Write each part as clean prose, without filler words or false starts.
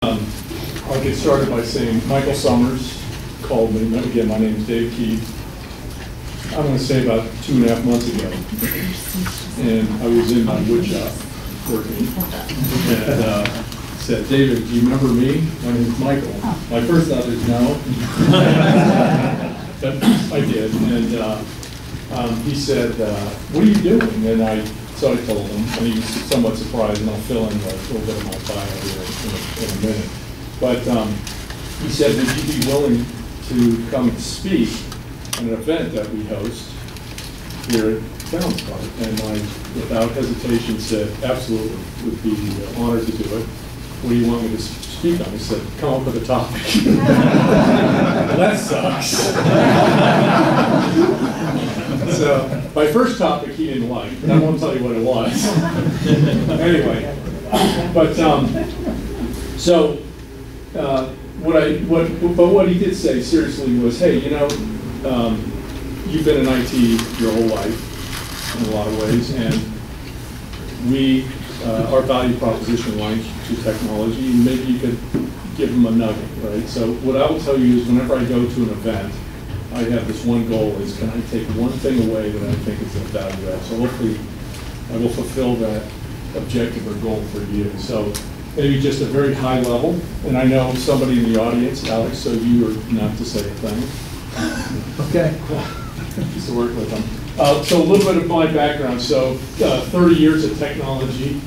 I'll get started by saying Michael Summers called me. Again, my name is Dave Keith. I'm going to say about 2.5 months ago. And I was in my wood shop working. And said, David, do you remember me? My name is Michael. My first thought is no. But I did. And he said, what are you doing? And so I told him, and he was somewhat surprised, and I'll fill in a little bit of my bio here in a minute. But he said, would you be willing to come and speak at an event that we host here at BalancePoint? And I, without hesitation, said, absolutely, would be honored to do it. What do you want me to speak on? He said, come up with a topic. That sucks. So my first topic he didn't like, but I won't tell you what it was. Anyway, but what he did say seriously was, hey, you know, you've been in IT your whole life in a lot of ways, and our value proposition aligns to technology, and maybe you could give them a nugget, right? So what I will tell you is whenever I go to an event, I have this one goal is, can I take one thing away that I think is of value add? So hopefully I will fulfill that objective or goal for you. So maybe just a very high level, and I know somebody in the audience, Alex, so you are not to say a thing. Okay. Used to work with them. So a little bit of my background. So 30 years of technology.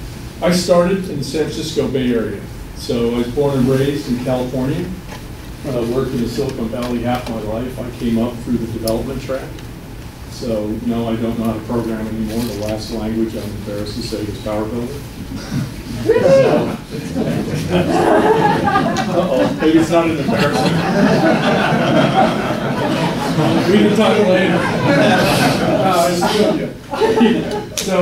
I started in the San Francisco Bay Area. So I was born and raised in California. Worked in the Silicon Valley half my life. I came up through the development track. So no, I don't know how to program anymore. The last language I'm embarrassed to say is Power Builder. Uh-oh, maybe it's not an embarrassment. We can talk later. So,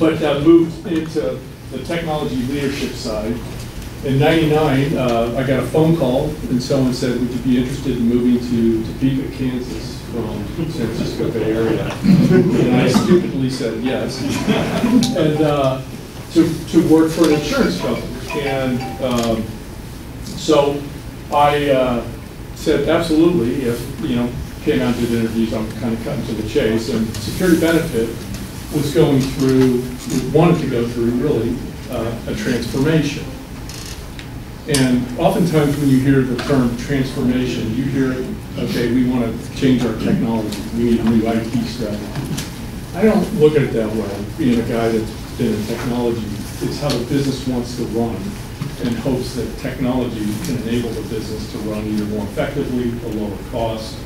but moved into the technology leadership side. In '99, I got a phone call, and someone said, would you be interested in moving to Topeka, Kansas from San Francisco Bay Area? And I stupidly said yes. And to work for an insurance company. And so I said, absolutely. If, you know, came out to the interviews, I'm kind of cutting to the chase. And Security Benefit was going through, wanted to go through, really, a transformation. And oftentimes when you hear the term transformation, you hear, okay, we want to change our technology. We need a new IT strategy. I don't look at it that way, being a guy that's been in technology. It's how the business wants to run and hopes that technology can enable the business to run either more effectively, a lower cost,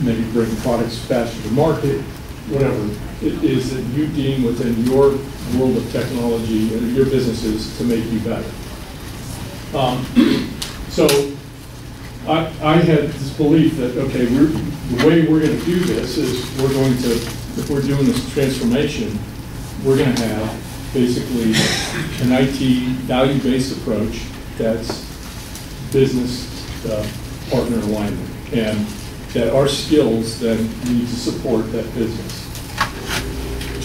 maybe bring products faster to market, whatever it is that you deem within your world of technology and your businesses to make you better. So I had this belief that, okay, the way we're going to do this is we're going to, if we're doing this transformation, we're going to have basically an IT value-based approach that's business partner alignment, and that our skills then need to support that business.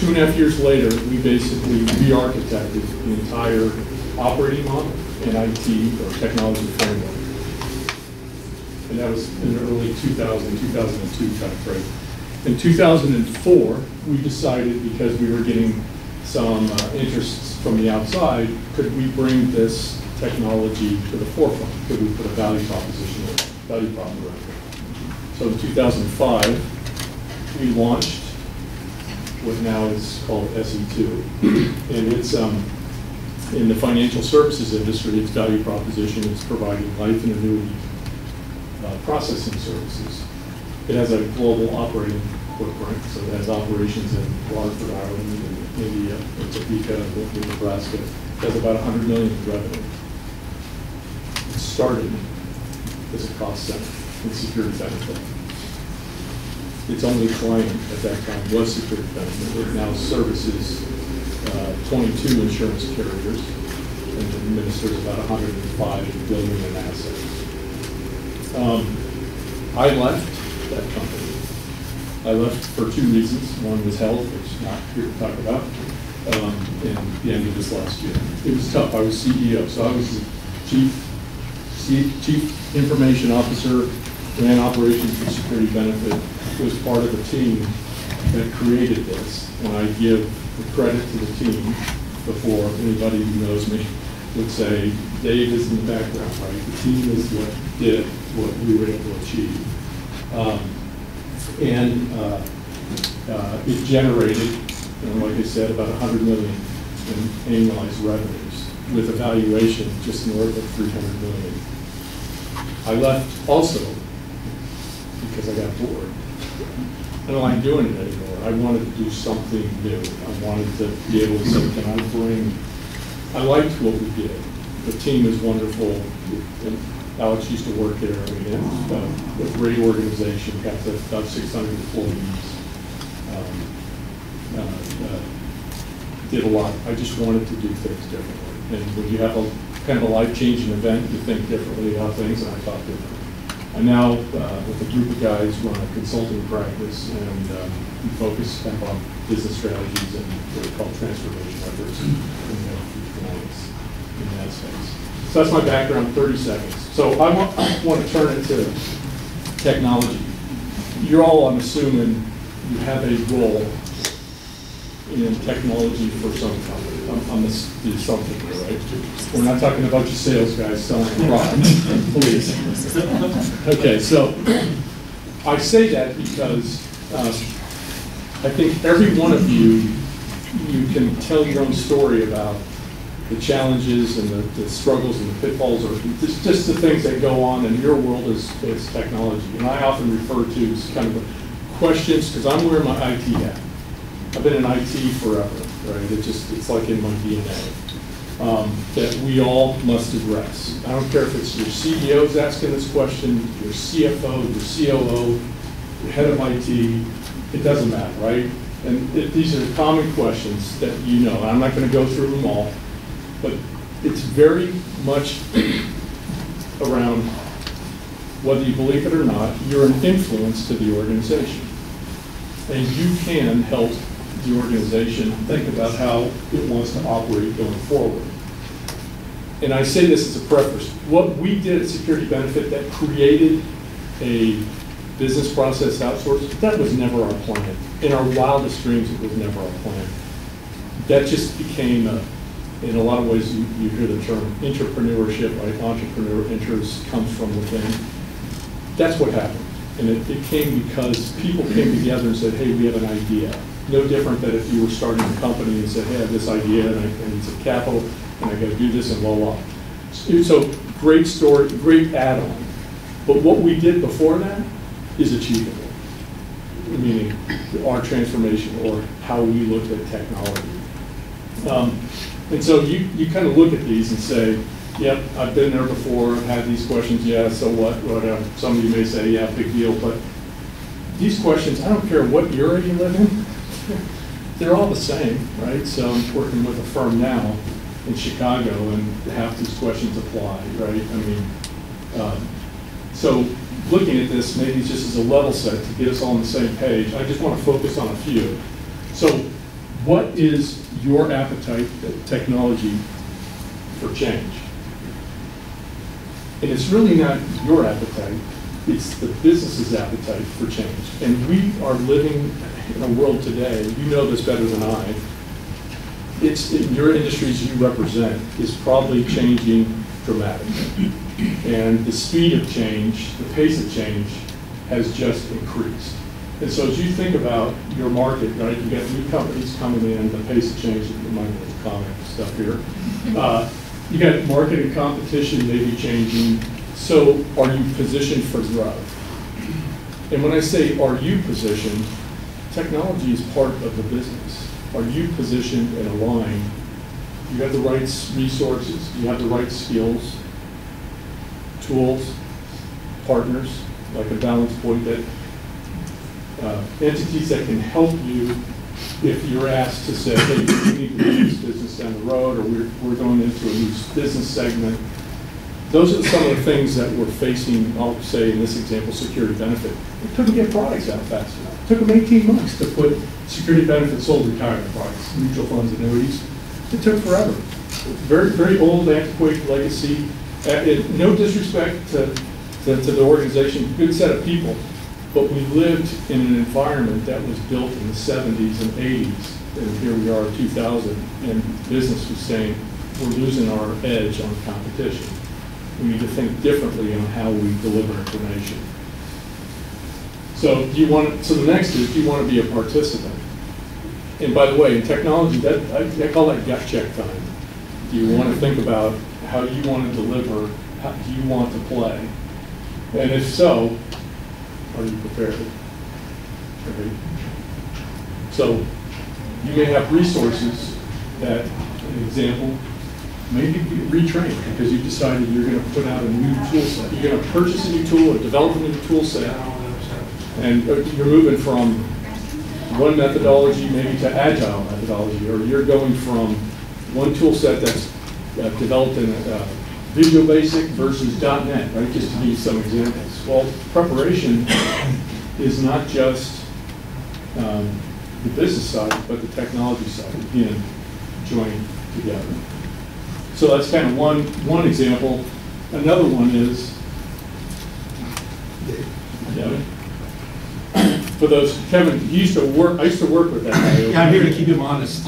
2.5 years later, we basically re-architected the entire operating model in IT or technology framework. And that was in the early 2002 time frame. In 2004, we decided, because we were getting some interests from the outside, could we bring this technology to the forefront? Could we put a value proposition in, value prop around it? So in 2005, we launched what now is called SE2. And it's in the financial services industry, its value proposition is providing life and annuity processing services. It has a global operating footprint, so it has operations in Waterford, Ireland, and India, and Topeka, and Nebraska. It has about $100 million in revenue. It started as a cost center in Security Benefit. Its only client at that time was Security Benefit. It now services 22 insurance carriers and administers about $105 billion in assets. I left that company. I left for two reasons. One was health, which is not here to talk about. in the end of this last year. It was tough. I was CEO, so I was the chief information officer, ran operations for Security Benefit, was part of the team that created this, and I give the credit to the team before anybody who knows me would say, Dave is in the background, right? The team is what did what we were able to achieve. It generated, like I said, about $100 million in annualized revenues with a valuation just north of $300 million. I left also because I got bored. I don't like doing it anymore. I wanted to do something new. I wanted to be able to say, can I bring, I liked what we did. The team is wonderful. And Alex used to work there. I mean, it's a great organization, got to about 600 employees. Did a lot. I just wanted to do things differently. And when you have a kind of a life-changing event, you think differently about things, and I thought differently. I now, with a group of guys, run a consulting practice, and we focus kind of on business strategies and what we call transformation efforts and clients in that space. So that's my background, 30 seconds. So I want to turn it to technology. You're all, I'm assuming, you have a role in technology for some company. I'm the something here, right? We're not talking about your sales guys selling a product, please. Okay, so I say that because I think every one of you can tell your own story about the challenges and the struggles and the pitfalls, or just the things that go on in your world as technology. And I often refer to as kind of questions, because I'm wearing my IT hat. I've been in IT forever, right? It's like in my DNA. That we all must address. I don't care if it's your CEO's asking this question, your CFO, your COO, your head of IT, it doesn't matter, right? And these are common questions that you know. I'm not going to go through them all, but it's very much around whether you believe it or not, you're an influence to the organization. And you can help the organization think about how it wants to operate going forward. And I say this as a preface. What we did at Security Benefit that created a business process outsource, that was never our plan. In our wildest dreams, it was never our plan. That just became, in a lot of ways, you hear the term entrepreneurship, right? Entrepreneur interest comes from within. That's what happened. And it came because people came together and said, hey, we have an idea. No different than if you were starting a company and said, hey, I have this idea and I need some capital and I got to do this and blah, blah. So great story, great add-on. But what we did before that is achievable, meaning our transformation or how we looked at technology. And so you kind of look at these and say, yep, I've been there before, I've had these questions, yeah, so what, whatever. Some of you may say, yeah, big deal, but these questions, I don't care what era you live in, they're all the same, right? So I'm working with a firm now in Chicago, and half these questions apply, right? I mean, so looking at this, maybe just as a level set to get us all on the same page, I just want to focus on a few. So what is your appetite at technology for change? And it's really not your appetite, it's the business's appetite for change. And we are living in a world today, you know this better than I, it's in your industries you represent is probably changing dramatically. And the speed of change, the pace of change has just increased. And so as you think about your market, right, you got new companies coming in, the pace of change, you might know the comic stuff here. You got market and competition maybe changing. So are you positioned for growth? And when I say are you positioned, technology is part of the business. Are you positioned and aligned? You have the right resources, you have the right skills, tools, partners, like a BalancePoint, that entities that can help you if you're asked to say, hey, we need to move this business down the road, or we're going into a new business segment. Those are some of the things that we're facing, I'll say in this example, Security Benefit. We couldn't get products out fast enough. It took them 18 months to put security benefits sold retirement products, mutual funds, annuities. It took forever. Very, very old, antiquated legacy. No disrespect to the organization, good set of people, but we lived in an environment that was built in the 70s and 80s, and here we are in 2000, and business was saying, we're losing our edge on competition. We need to think differently on how we deliver information. So the next is, do you want to be a participant? And by the way, in technology, I call that gut check time. Do you want to think about how you want to deliver, how do you want to play? And if so, are you prepared? Okay. So you may have resources that, an example, maybe retrain because you decided you're going to put out a new tool set. You're going to purchase a new tool or develop a new tool set, and you're moving from one methodology maybe to agile methodology, or you're going from one tool set that's developed in Visual Basic versus .NET, right? Just to give you some examples. Well, preparation is not just the business side, but the technology side, again, joined together. So that's kind of one example. Another one is, for those, Kevin, I used to work with that guy. Yeah, I'm here to keep him honest.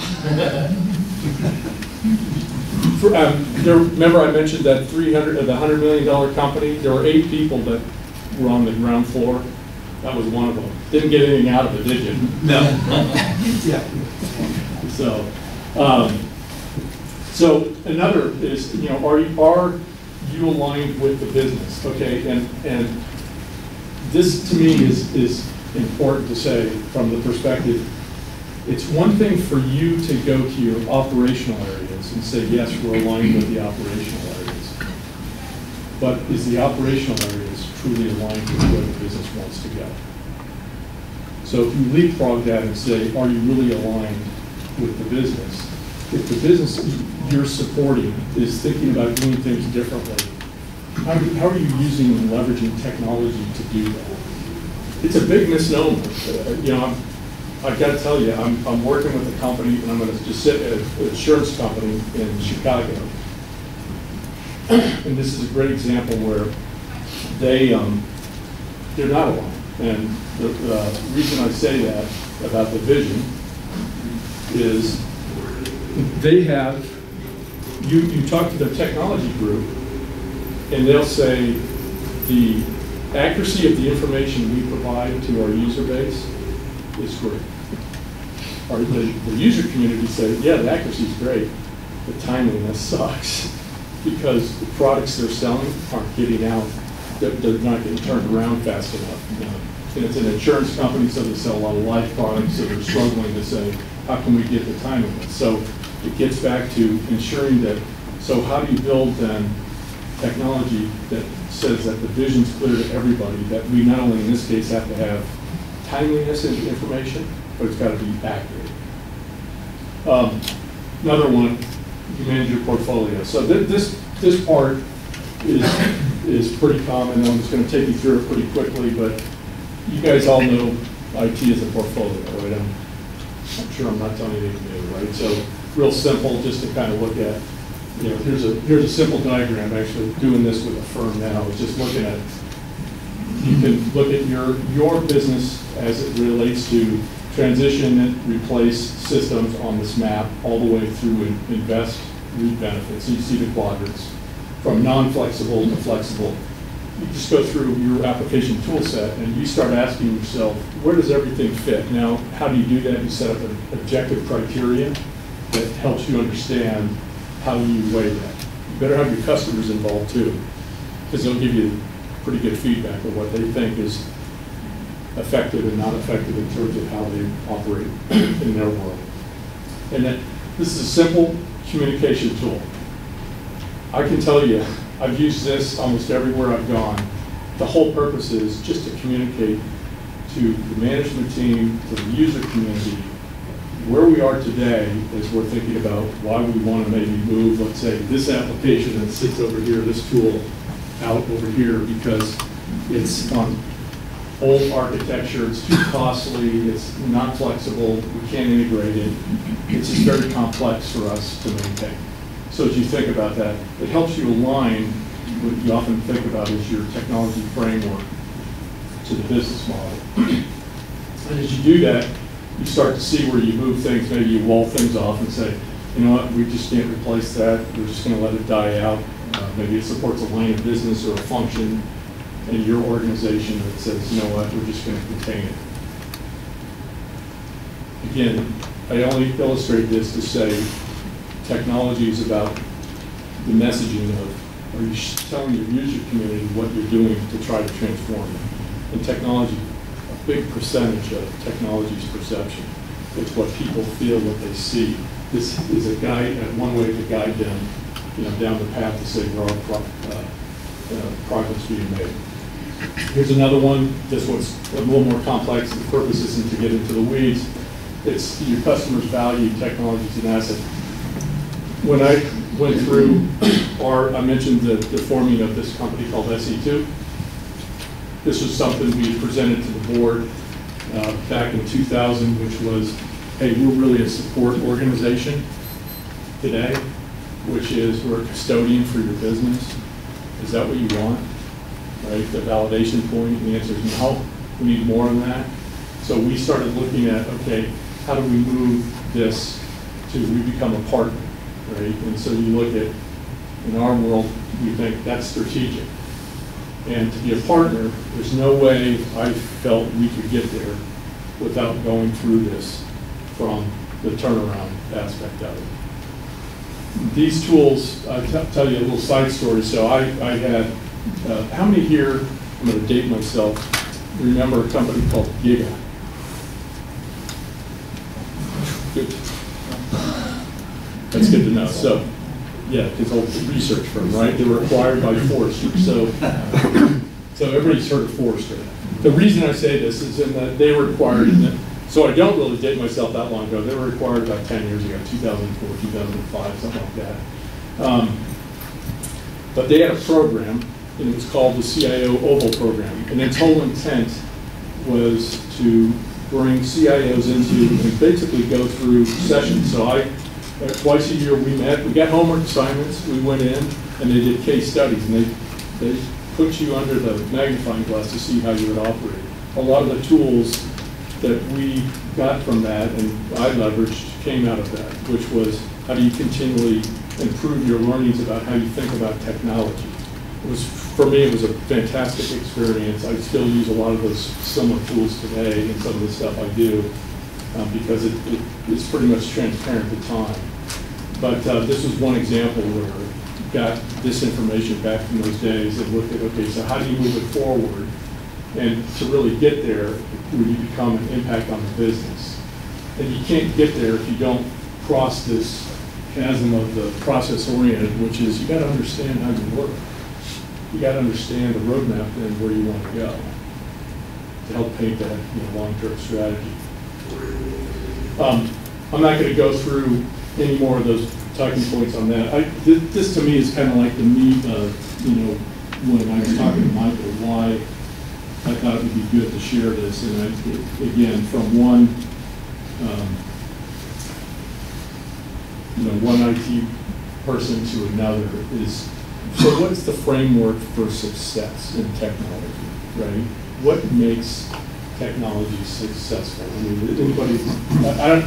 Remember I mentioned that the $100 million company? There were 8 people that were on the ground floor. That was one of them. Didn't get anything out of it, did you? No. Yeah. So another is, are you aligned with the business? Okay, and this to me is important to say from the perspective. It's one thing for you to go to your operational areas and say, yes, we're aligned with the operational areas. But is the operational areas truly aligned with where the business wants to go? So if you leapfrog that and say, are you really aligned with the business? If the business you're supporting is thinking about doing things differently, how are you using and leveraging technology to do that? It's a big misnomer. I've got to tell you, I'm working with a company, and I'm going to just sit at an insurance company in Chicago. And this is a great example where they're not aligned. And the reason I say that about the vision is they have, you talk to their technology group, and they'll say the accuracy of the information we provide to our user base is great. The user community said, yeah, the accuracy is great. The timeliness sucks because the products they're selling aren't getting out. They're not getting turned around fast enough. And it's an insurance company, so they sell a lot of life products, so they're struggling to say, how can we get the timeliness? So it gets back to ensuring that, so how do you build then technology that says that the vision's clear to everybody, that we not only in this case have to have timeliness in the information, but it's got to be accurate. Another one, you manage your portfolio. So this part is pretty common. I'm just going to take you through it pretty quickly, but you guys all know IT is a portfolio, right? I'm sure I'm not telling you anything new, right? So real simple, just to kind of look at, here's a simple diagram. Actually, doing this with a firm now, just looking at. You can look at your business as it relates to transition and replace systems on this map all the way through invest, reap benefits. So you see the quadrants from non-flexible to flexible. You just go through your application tool set and you start asking yourself, where does everything fit? Now, how do you do that? You set up an objective criteria that helps you understand how you weigh that. You better have your customers involved too, because they'll give you pretty good feedback of what they think is effective and not effective in terms of how they operate in their world. And then this is a simple communication tool. I can tell you, I've used this almost everywhere I've gone. The whole purpose is just to communicate to the management team, to the user community, where we are today as we're thinking about why we want to maybe move, let's say, this application that sits over here, this tool, out over here because it's on old architecture, it's too costly, it's not flexible, we can't integrate it. It's just very complex for us to maintain. So as you think about that, it helps you align what you often think about as your technology framework to the business model. And as you do that, you start to see where you move things, maybe you wall things off and say, you know what, we just can't replace that, we're just going to let it die out. Maybe it supports a line of business or a function in your organization that says, you know what, we're just going to contain it. Again, I only illustrate this to say technology is about the messaging of, are you telling your user community what you're doing to try to transform it? And technology, a big percentage of technology's perception. It's what people feel, what they see. This is a guide, one way to guide them, you know, down the path to say there are progress being made. Here's another one. This one's a little more complex. The purpose isn't to get into the weeds. It's your customers value technology as an asset. When I went through I mentioned the forming of this company called se². This was something we presented to the board back in 2000, which was, hey, we're really a support organization today, which is we're a custodian for your business. Is that what you want? Right, the validation point, the answer is no, we need more than that. So we started looking at, okay, how do we move this to we become a partner, right? And so you look at, in our world, we think that's strategic. And to be a partner, there's no way I felt we could get there without going through this from the turnaround aspect of it. These tools, I'll tell you a little side story. So I had, how many here, I'm going to date myself, remember a company called Giga? Good. That's good to know. So, yeah, it's a research firm, right? They were acquired by Forrester. So everybody's heard of Forrester. The reason I say this is in that they were acquired, so I don't really date myself that long ago. They were acquired about 10 years ago, 2004, 2005, something like that. But they had a program, and it was called the CIO Oval Program. And its whole intent was to bring CIOs into and basically go through sessions. So twice a year we met, we got homework assignments, we went in and they did case studies, and they put you under the magnifying glass to see how you would operate. A lot of the tools that we got from that and I leveraged came out of that, which was how do you continually improve your learnings about how you think about technology. It was, for me, it was a fantastic experience. I still use a lot of those similar tools today in some of the stuff I do because it's pretty much transparent to time. But this was one example where we got this information back from those days and looked at, okay, so how do you move it forward? And to really get there, would you become an impact on the business? And you can't get there if you don't cross this chasm of the process-oriented, which is you got to understand how you work. You got to understand the roadmap and where you want to go to help paint that long-term strategy. I'm not going to go through any more of those talking points on that. This to me is kind of like the meat of, when I was talking to Michael, why I thought it would be good to share this. And again, from one IT person to another is, so what's the framework for success in technology, right? What makes technology successful? I mean, anybody,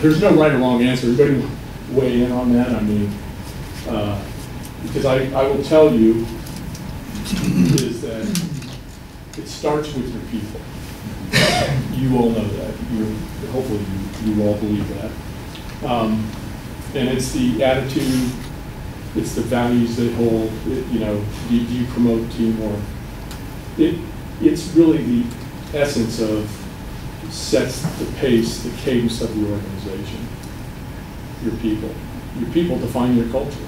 there's no right or wrong answer. Anybody weigh in on that? I mean, because I will tell you is that it starts with your people. You all know that. Hopefully you all believe that. And it's the attitude, it's the values they hold. Do you promote teamwork? It's really the essence of sets the pace, the cadence of the organization. Your people. Your people define your culture.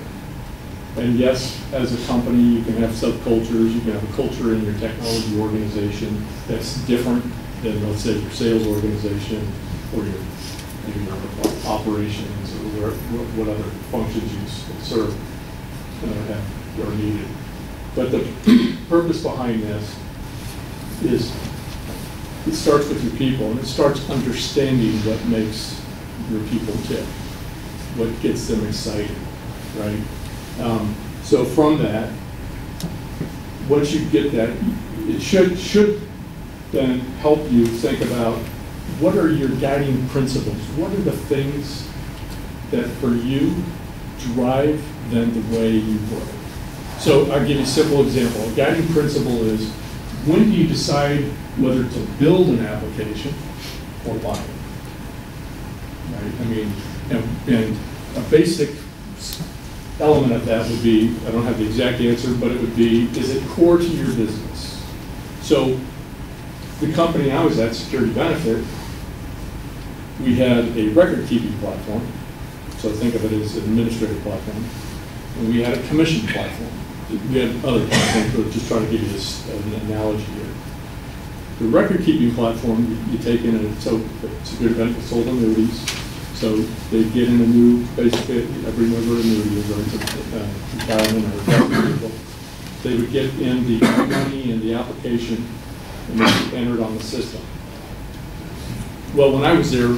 And yes, as a company, you can have subcultures. You can have a culture in your technology organization that's different than, let's say, your sales organization or your operations or what other functions you serve are needed. But the purpose behind this is it starts with your people, and it starts understanding what makes your people tick, what gets them excited, right? So from that, once you get that, it should then help you think about what are your guiding principles? What are the things that for you drive then the way you work? So I'll give you a simple example. A guiding principle is, when do you decide whether to build an application or buy it? Right? I mean, and a basic element of that would be, I don't have the exact answer, but it would be, is it core to your business? So the company I was at, Security Benefit, we had a record-keeping platform. So think of it as an administrative platform. And we had a commission platform. We had other platforms, but just trying to give you this an analogy here. The record-keeping platform, you take in, so Security Benefit sold annuities. So they get in a new, basically every member annuity is going to retirement or retirement. They would get in the money and the application and they would enter it on the system. Well, when I was there,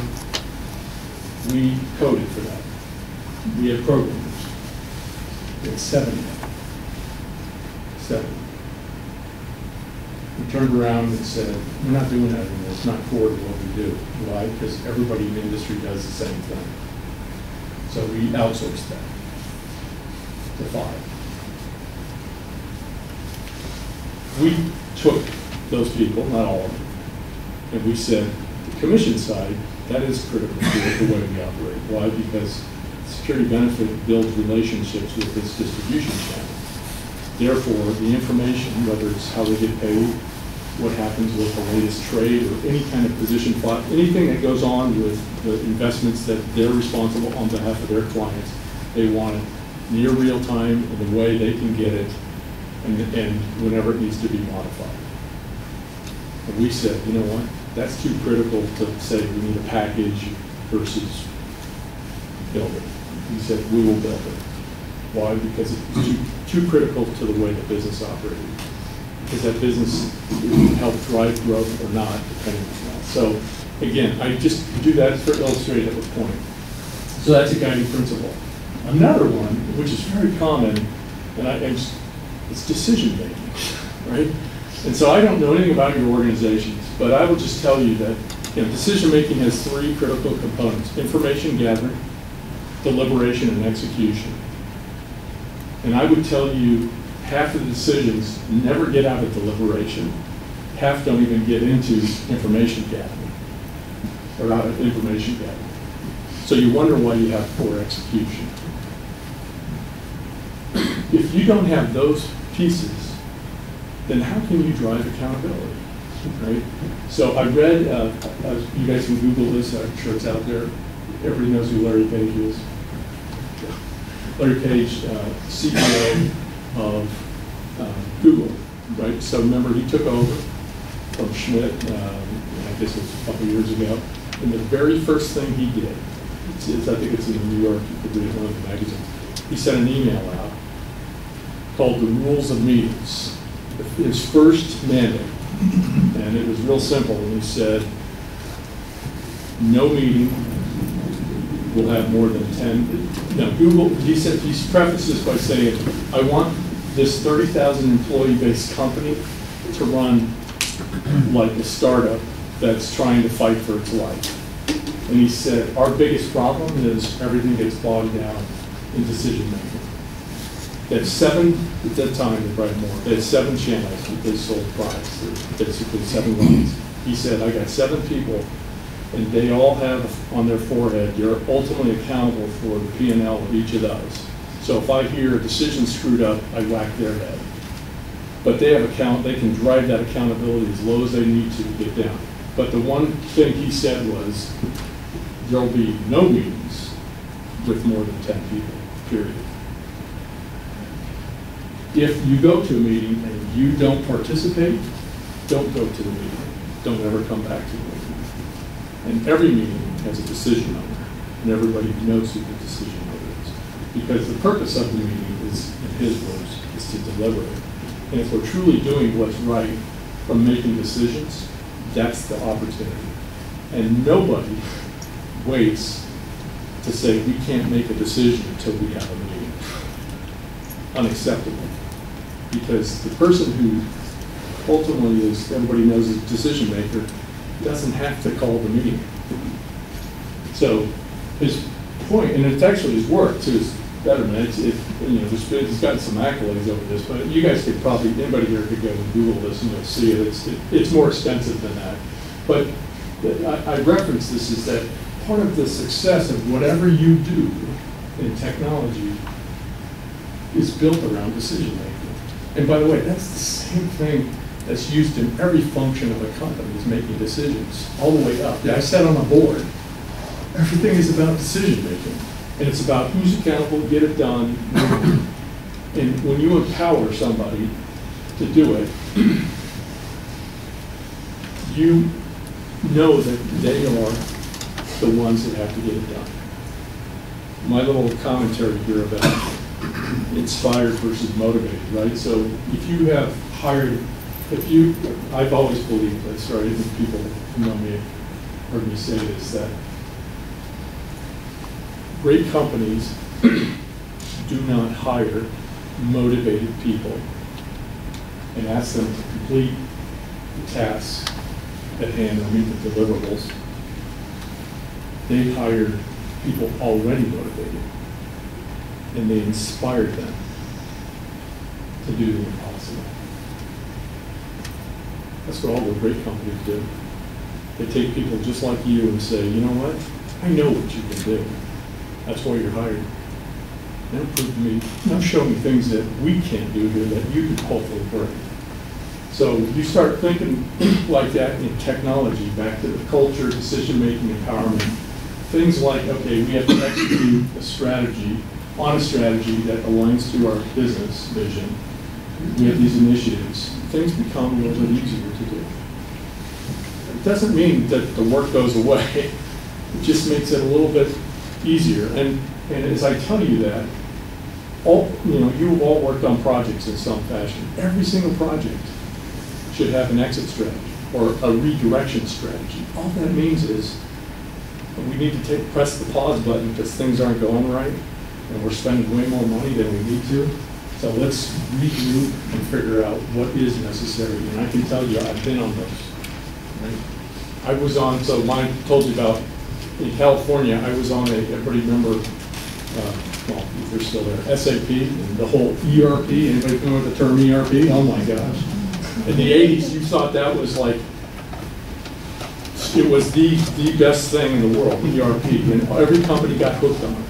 we coded for that. We had programmers. We had 7. We turned around and said, we're not doing that anymore. It's not core to what we do. Why? Because everybody in the industry does the same thing. So we outsourced that to 5. We took those people, not all of them, and we said, the commission side, that is critical to the way we operate. Why? Because Security Benefit builds relationships with its distribution channel. Therefore, the information, whether it's how they get paid, what happens with the latest trade, or any kind of position plot, anything that goes on with the investments that they're responsible on behalf of their clients, they want it near real time in the way they can get it, and whenever it needs to be modified. And we said, you know what, that's too critical to say we need a package versus build it. We said, we will build it. Why? Because it's too critical to the way the business operated. Because that business will help drive growth or not, depending on that. So again, I just do that for illustrative point. So that's a guiding principle. Another one, which is very common, and it's decision making, right? And so I don't know anything about your organizations, but I will just tell you that decision making has 3 critical components: information gathering, deliberation, and execution. And I would tell you, half of the decisions never get out of deliberation. Half don't even get into information gathering, or out of information gathering. So you wonder why you have poor execution. If you don't have those pieces, then how can you drive accountability, right? So I read, you guys can Google this, I'm sure it's out there. Everybody knows who Larry Page is. Larry Page, CEO of Google, right? So remember, he took over from Schmidt, I guess it was a couple years ago, and the very first thing he did, I think it's in New York, you could read it in one of the magazines, he sent an email out called The Rules of Meetings, his first mandate, and it was real simple, and he said, no meeting will have more than 10. Now, Google, he said, he prefaces by saying, I want this 30,000 employee-based company to run like a startup that's trying to fight for its life. And he said, our biggest problem is everything gets bogged down in decision-making. They had 7, at that time, they probably more, they had 7 channels that they sold products, basically 7 lines. He said, I got 7 people, and they all have on their forehead, you're ultimately accountable for the P&L of each of those. So if I hear a decision screwed up, I whack their head. But they have they can drive that accountability as low as they need to get down. But the one thing he said was, there'll be no meetings with more than 10 people, period. If you go to a meeting and you don't participate, don't go to the meeting. Don't ever come back to the meeting. And every meeting has a decision maker, and everybody knows who the decision maker is. Because the purpose of the meeting is, in his words, is to deliberate. And if we're truly doing what's right from making decisions, That's the opportunity. And nobody waits to say we can't make a decision until we have a meeting. Unacceptable. Because the person who ultimately is, everybody knows, is a decision maker, doesn't have to call the meeting. So his point, and it's actually his work to his betterment, he's gotten some accolades over this, but you guys could probably, anybody here could go and Google this and you'll see it. It's more extensive than that. But I reference this is that part of the success of whatever you do in technology is built around decision making. And by the way, that's the same thing that's used in every function of a company, is making decisions all the way up. I sat on a board. Everything is about decision making. And it's about who's accountable, get it done. And when you empower somebody to do it, you know that they are the ones that have to get it done. My little commentary here about inspired versus motivated, right? So if you have hired, I've always believed this, right? And people who know me have heard me say this, that great companies do not hire motivated people and ask them to complete the tasks at hand or meet the deliverables. They hire people already motivated, and they inspire them to do the impossible. That's what all the great companies do. They take people just like you and say, you know what? I know what you can do. That's why you're hired. Now prove to me, now show me things that we can't do here that you can hopefully bring. So you start thinking like that in technology, back to the culture, decision-making, empowerment. Things like, okay, we have to execute a strategy that aligns to our business vision. We have these initiatives. Things become a little bit easier to do. It doesn't mean that the work goes away. It just makes it a little bit easier. And as I tell you that, you've all worked on projects in some fashion. Every single project should have an exit strategy or a redirection strategy. All that means is we need to press the pause button because things aren't going right and we're spending way more money than we need to. So let's regroup and figure out what is necessary. And I can tell you, I've been on those. Right? I was on, so mine told you about, in California, I was on everybody remember, well, if they're still there, SAP and the whole ERP. Anybody familiar with the term ERP? Oh my gosh. In the 80s, you thought that was like, it was the best thing in the world, ERP. And every company got hooked on it.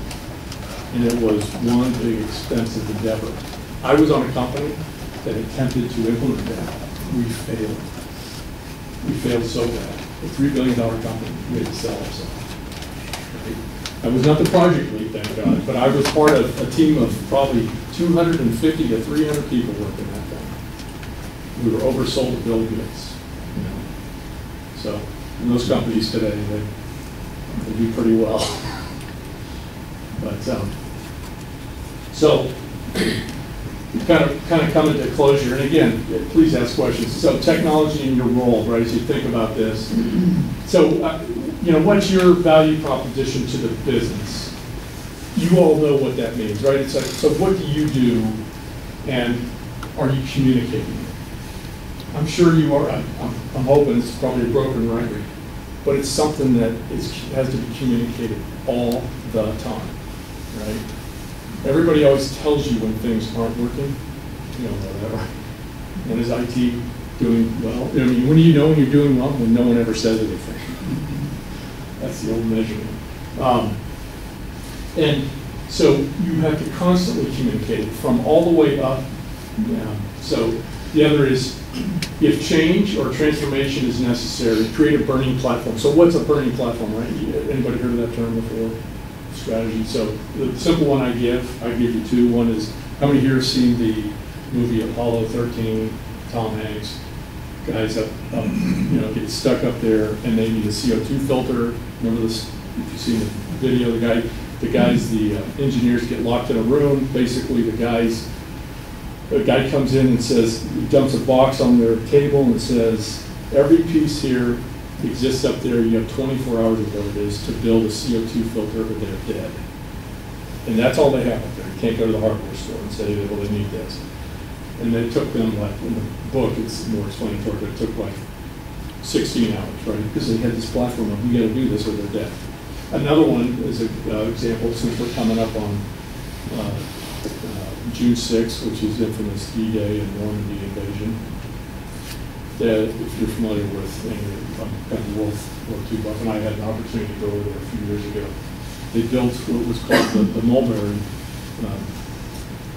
And it was one big expensive endeavor. I was on a company that attempted to implement that. We failed. We failed so bad. A $3 billion company, we had to sell ourselves. I was not the project lead, thank God, but I was part of a team of probably 250 to 300 people working that thing. We were oversold to Bill Gates. So in those companies today, they do pretty well. But so kind of coming to closure, and again, please ask questions. So technology in your role, right? As you think about this, so what's your value proposition to the business? You all know what that means, right? It's like, so what do you do, and are you communicating? I'm sure you are. I'm hoping it's probably a broken record, but it's something that has to be communicated all the time, right? Everybody always tells you when things aren't working. You don't know that, right? When is IT doing well? I mean, when do you know when you're doing well? When no one ever says anything. That's the old measurement. And so you have to constantly communicate it from all the way up. So the other is, if change or transformation is necessary, create a burning platform. So what's a burning platform, right? Anybody heard of that term before? Strategy. So the simple one I give you two. One is, how many here have seen the movie Apollo 13, Tom Hanks? Guys get stuck up there and they need a CO2 filter. Remember this, if you've seen the video, the engineers get locked in a room. Basically the guy comes in and says, he dumps a box on their table and says, Every piece here exists up there. You have 24 hours of what it is to build a CO2 filter, or they're dead. And that's all they have up there. You can't go to the hardware store and say, well, they need this. And it took them, like, in the book, it's more explanatory, but it took like 16 hours, right? Because they had this platform of, we got to do this or they're dead. Another one is an example, since we're coming up on June 6th, which is infamous D-Day and Normandy invasion. That, if you're familiar with kind of World War II buff, and I had an opportunity to go over there a few years ago. They built what was called the Mulberry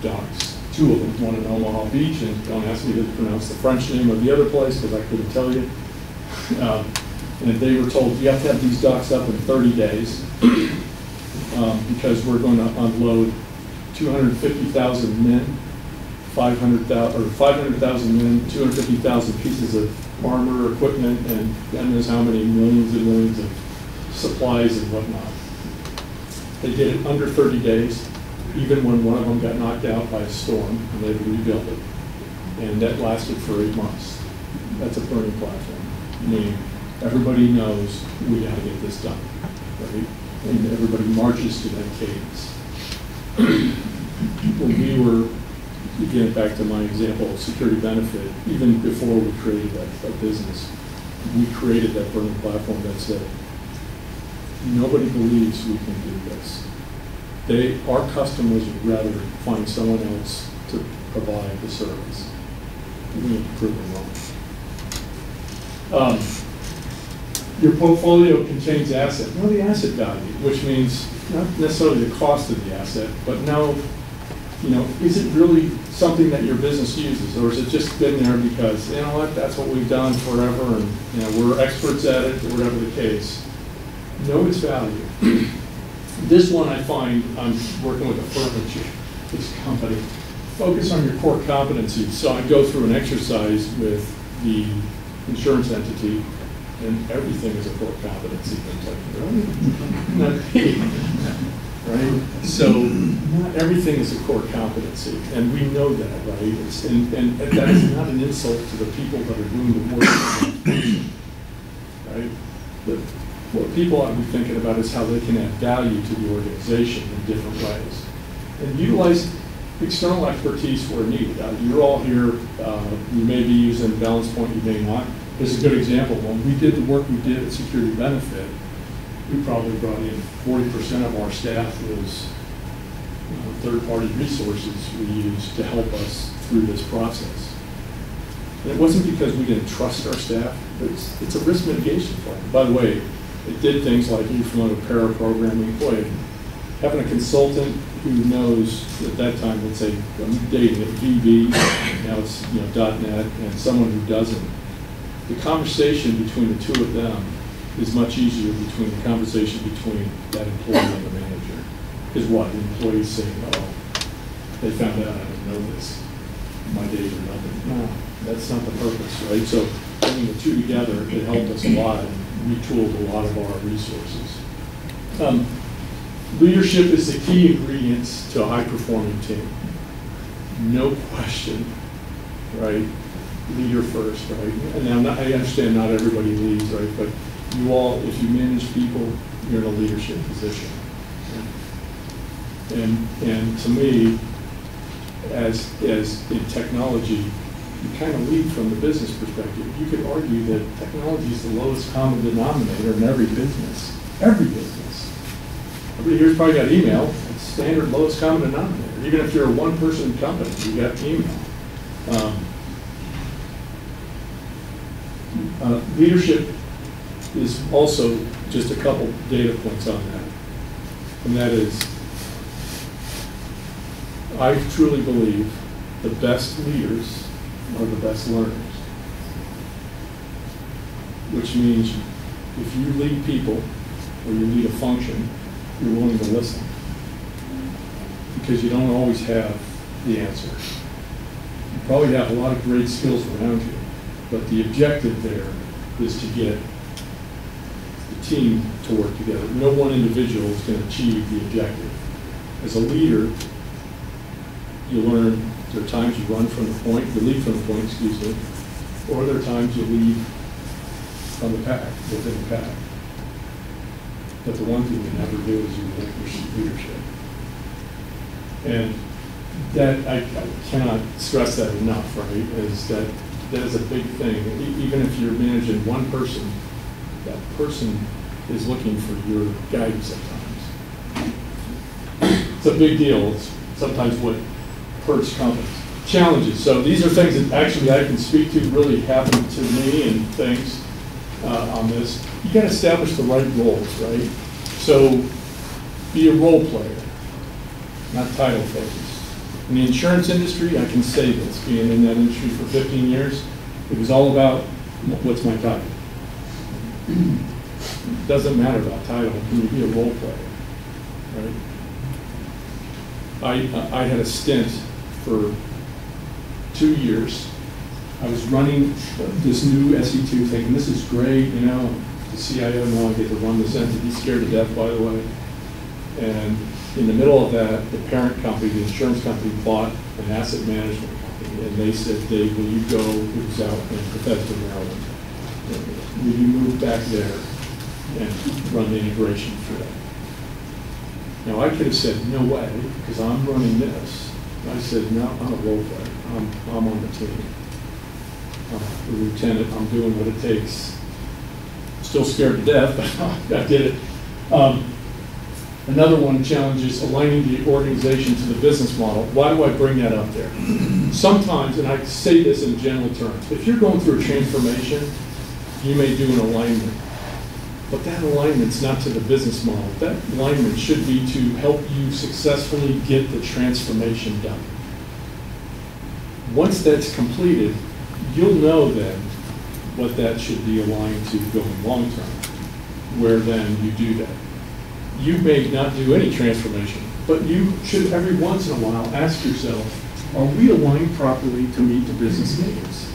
docks. Two of them, one in Omaha Beach, and don't ask me to pronounce the French name of the other place because I couldn't tell you. And they were told, you have to have these docks up in 30 days because we're going to unload 250,000 men, 500,000 men, 250,000 pieces of armor, equipment, and God knows how many millions and millions of supplies and whatnot. They did it under 30 days, even when one of them got knocked out by a storm, and they had to rebuild it. And that lasted for 8 months. That's a burning platform. Meaning, everybody knows we got to get this done, right? And everybody marches to that cadence. When we were, again, back to my example of security benefit, even before we created that business, we created that burning platform that said, nobody believes we can do this. Our customers would rather find someone else to provide the service. We need to prove them wrong. Your portfolio contains asset. Know the asset value, which means not necessarily the cost of the asset, but know, is it really something that your business uses, or has it just been there because, you know what, that's what we've done forever, and we're experts at it, or whatever the case. Know its value. This one I find, I'm working with a furniture, this company, focus on your core competencies. So I go through an exercise with the insurance entity, and everything is a core competency. It's like, really? Not me, right? So not everything is a core competency, and we know that, right? And that is not an insult to the people that are doing the work, right? What people ought to be thinking about is how they can add value to the organization in different ways. And utilize external expertise where needed. You're all here, you may be using BalancePoint, you may not. Here's a good example. When we did the work we did at Security Benefit, we probably brought in 40% of our staff was third-party resources we used to help us through this process. And it wasn't because we didn't trust our staff, but it's a risk mitigation plan. By the way, it did things like, you're familiar with para-programming, boy, having a consultant who knows at that time, let's say, I'm dating it, VB, now it's .NET, and someone who doesn't. The conversation between the two of them is much easier between the conversation between that employee and the manager. Because what? The employee's saying, oh, they found out I didn't know this. My days are nothing. No, that's not the purpose, right? So bringing the two together, it helped us a lot and retooled a lot of our resources. Leadership is the key ingredient to a high-performing team. No question, right? Leader first, right? And now I understand not everybody leads, right? But you all, if you manage people, you're in a leadership position. Right? And to me, as in technology, you kind of lead from the business perspective. You could argue that technology is the lowest common denominator in every business. Every business. Everybody here's probably got email. It's standard lowest common denominator. Even if you're a one-person company, you got email. Leadership is also just a couple data points on that. And that is, I truly believe the best leaders are the best learners. Which means if you lead people or you lead a function, you're willing to listen. Because you don't always have the answer. You probably have a lot of great skills around you, but the objective there is to get the team to work together. No one individual is going to achieve the objective. As a leader, you learn there are times you run from the point, you lead from the point, excuse me, or there are times you lead from the pack, within the pack. But the one thing you never do is you relinquish leadership. And that, I cannot stress that enough, right, is that is a big thing. Even if you're managing one person, that person is looking for your guidance at times. It's a big deal. It's sometimes what hurts companies. Challenges. So these are things that actually I can speak to, really happened to me and things on this. You got to establish the right roles, right? So be a role player, not title focused. In the insurance industry, I can say this, being in that industry for 15 years, it was all about what's my title. It doesn't matter about title. Can you be a role player, right? I had a stint for 2 years. I was running this new SE2 thinking, this is great, you know, the CIO, now I get to run this entity. He's scared to death, by the way. And in the middle of that, the parent company, the insurance company, bought an asset management company. And they said, Dave, will you go, it was out in Bethesda, Maryland, will you move back there and run the integration for that? Now, I could have said, no way, because I'm running this. I said, no, I'm a role player. I'm on the team. I'm a lieutenant. I'm doing what it takes. Still scared to death, but I did it. Another one challenge is aligning the organization to the business model. Why do I bring that up there? Sometimes, and I say this in general terms, if you're going through a transformation, you may do an alignment. But that alignment's not to the business model. That alignment should be to help you successfully get the transformation done. Once that's completed, you'll know then what that should be aligned to going long term, where then you do that. You may not do any transformation, but you should every once in a while ask yourself, are we aligned properly to meet the business needs?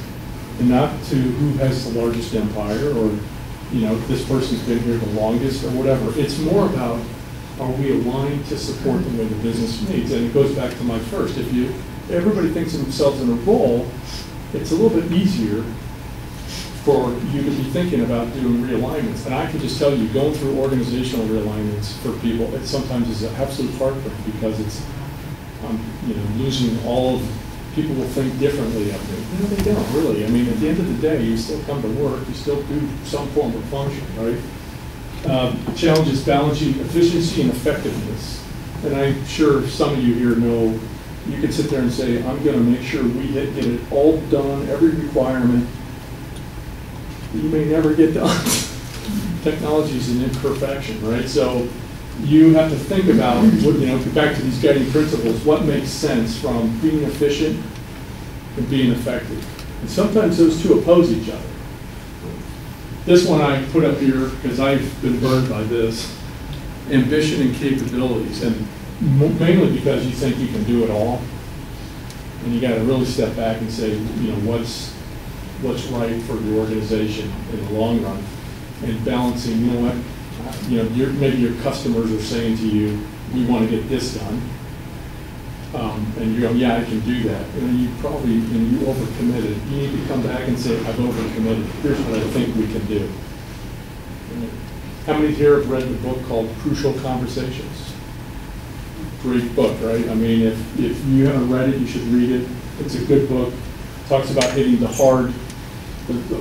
And not to who has the largest empire, or you know, this person's been here the longest, or whatever. It's more about, are we aligned to support the way the business needs? And it goes back to my first. If everybody thinks of themselves in a role, it's a little bit easier for you to be thinking about doing realignments. And I can just tell you, going through organizational realignments for people, it sometimes is an absolute heartbreak, because it's, you know, losing all of, people will think differently of me. No, they don't, really. I mean, at the end of the day, you still come to work, you still do some form of function, right? Challenge is balancing efficiency and effectiveness. And I'm sure some of you here know, you can sit there and say, I'm going to make sure we get it all done, every requirement. You may never get done. Technology is an imperfection, right? So you have to think about, you know, back to these guiding principles, what makes sense from being efficient and being effective. And sometimes those two oppose each other. This one I put up here because I've been burned by this. Ambition and capabilities, and mainly because you think you can do it all. And you got to really step back and say, you know, what's right for the organization in the long run, and balancing, you know what, you know, maybe your customers are saying to you, we want to get this done, and you go, yeah, I can do that. And you probably, you overcommitted. You need to come back and say, I've overcommitted. Here's what I think we can do. How many here have read the book called Crucial Conversations? Great book, right? I mean, if you haven't read it, you should read it. It's a good book. It talks about hitting the hard,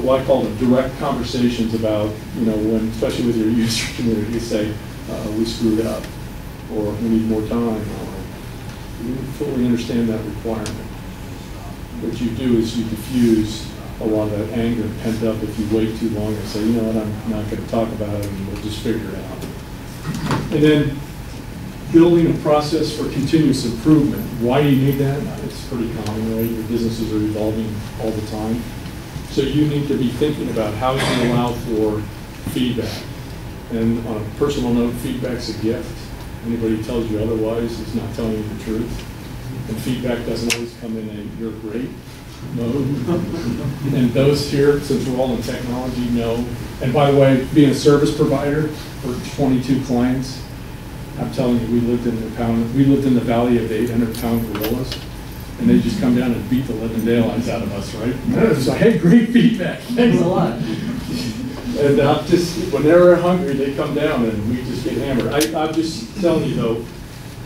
what I call the direct conversations about, you know, when, especially with your user community, you say, we screwed up, or we need more time, or you fully understand that requirement. What you do is you diffuse a lot of that anger pent up if you wait too long and say, you know what, I'm not going to talk about it, and we'll just figure it out. And then building a process for continuous improvement. Why do you need that? It's pretty common, right? Your businesses are evolving all the time. So you need to be thinking about how you can allow for feedback. And on a personal note, feedback's a gift. Anybody who tells you otherwise is not telling you the truth. And feedback doesn't always come in a you're great mode. And those here, since we're all in technology, know. And by the way, being a service provider for 22 clients, I'm telling you, we lived in the valley of the 800-pound gorillas, and they just come down and beat the living daylights out of us, right? It's like, hey, great feedback, thanks a lot. And I'm just, when they're hungry, they come down and we just get hammered. I'm just telling you though,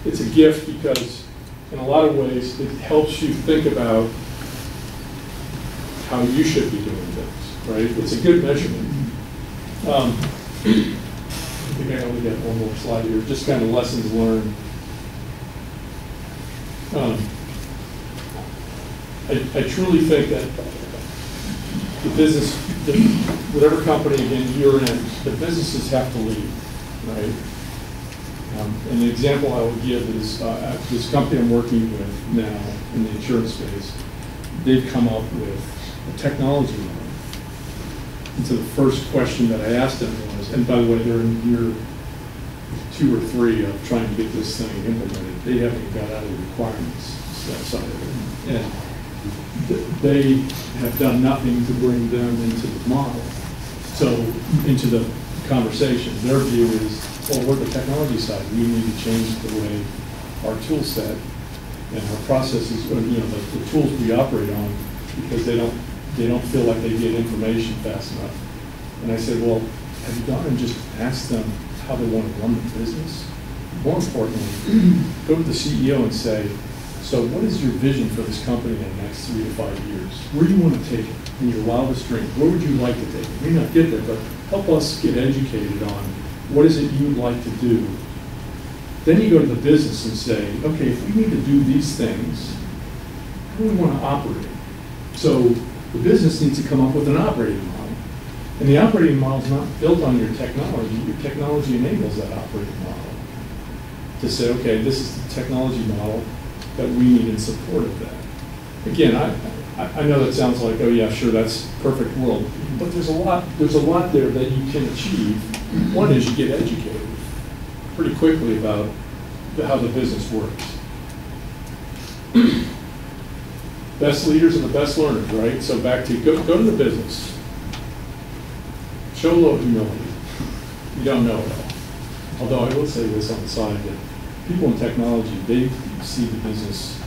it's a gift because in a lot of ways, it helps you think about how you should be doing things, right? It's a good measurement. I think I only got one more slide here, just kind of lessons learned. I truly think that the business, whatever company again you're in, the businesses have to lead, right? And the example I would give is this company I'm working with now in the insurance space, they've come up with a technology model. And so the first question that I asked them was, and by the way, they're in year 2 or 3 of trying to get this thing implemented. They haven't got out of the requirements side of it. And they have done nothing to bring them into the model, so into the conversation. Their view is, well, we're the technology side. We need to change the way our tool set and our processes, or, you know, the tools we operate on, because they don't feel like they get information fast enough. And I said, well, have you gone and just asked them how they want to run the business? More importantly, go to the CEO and say, so what is your vision for this company in the next 3 to 5 years? Where do you want to take it in your wildest dream? Where would you like to take it? We may not get there, but help us get educated on what is it you'd like to do. Then you go to the business and say, okay, if we need to do these things, how do we want to operate? So the business needs to come up with an operating model. And the operating model is not built on your technology. Your technology enables that operating model. To say, okay, this is the technology model that we need in support of that. Again, I know that sounds like, oh yeah, sure, that's perfect world. But there's a lot there that you can achieve. One is you get educated pretty quickly about how the business works. Best leaders are the best learners, right? So back to go to the business. Show low humility. You don't know it all. Although I will say this on the side, that people in technology, they see the business,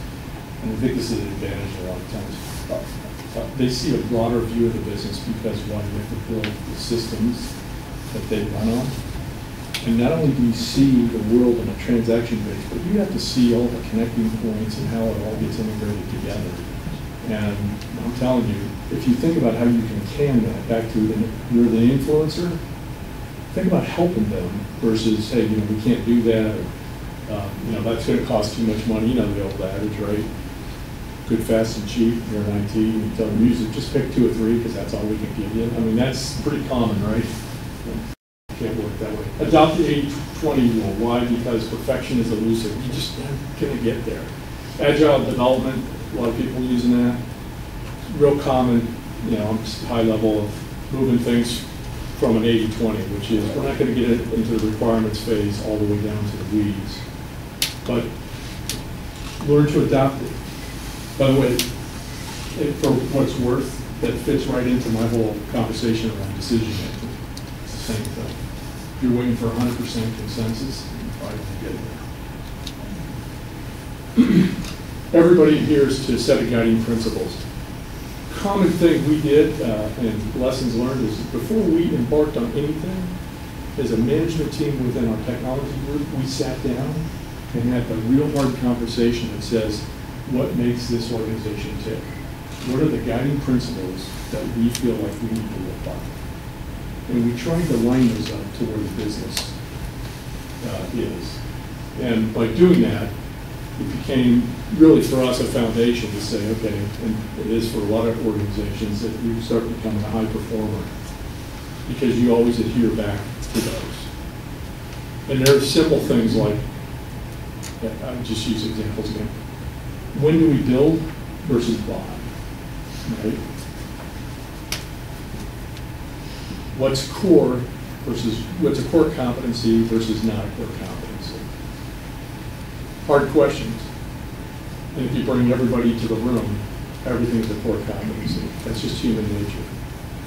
and I think this is an advantage a lot of times. They see a broader view of the business because, one, you have to build the systems that they run on. And not only do you see the world on a transaction base, but you have to see all the connecting points and how it all gets integrated together. And I'm telling you, if you think about how you can that back to you're the influencer, think about helping them versus, hey, we can't do that, or that's going to cost too much money. You know the old adage, right? Good, fast, and cheap. You're in IT, and you tell them, just pick 2 or 3 because that's all we can give you. I mean, that's pretty common, right? Can't work that way. Adopt the 80-20 rule. Why? Because perfection is elusive. You just can't get there. Agile development, a lot of people using that. Real common, high level of moving things from an 80-20, which is we're not going to get it into the requirements phase all the way down to the weeds. But learn to adopt it. By the way, for what it's worth, that fits right into my whole conversation around decision making. It's the same thing. If you're waiting for 100% consensus, you're probably going to get there. Everybody adheres to a set of guiding principles. Common thing we did and lessons learned is before we embarked on anything, as a management team within our technology group, we sat down and had a real hard conversation that says, what makes this organization tick? What are the guiding principles that we feel like we need to live by? And we tried to line those up to where the business is. And by doing that, it became really for us a foundation to say, okay, and it is for a lot of organizations, that you start becoming a high performer because you always adhere back to those. And there are simple things like, I'll just use examples again. When do we build versus buy, right? What's core versus, what's a core competency versus not a core competency? Hard questions. And if you bring everybody to the room, everything's a core competency. That's just human nature.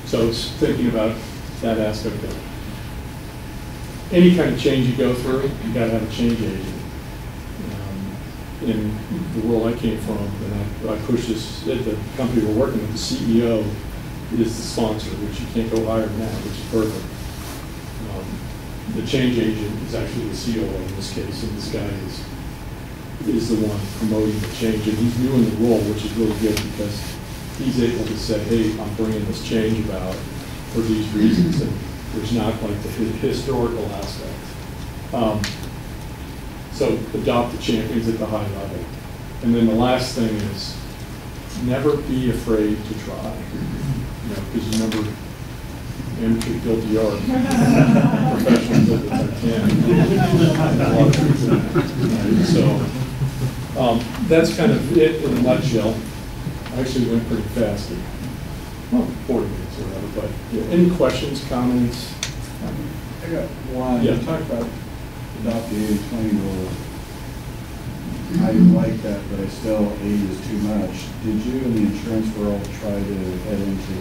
So it's thinking about that aspect of it. Any kind of change you go through, you got to have a change agent. In the world I came from, and I pushed this at the company we're working with, the CEO is the sponsor, which you can't go higher than that, which is perfect. The change agent is actually the COO in this case, and this guy is the one promoting the change, and he's new in the role, which is really good because he's able to say, hey, I'm bringing this change about for these reasons, and there's not like the historical aspect. So adopt the champions at the high level. And then the last thing is never be afraid to try. Because you remember, amateur built the ark, professional built the Titanic. A lot of truth in that. So that's kind of it in a nutshell. I actually went pretty fast, well, 40 minutes or whatever. But any questions, comments? I got one. Yeah. You talked about adopting the 80-20 rule. I like that, but I still, 80 is too much. Did you in the insurance world try to head into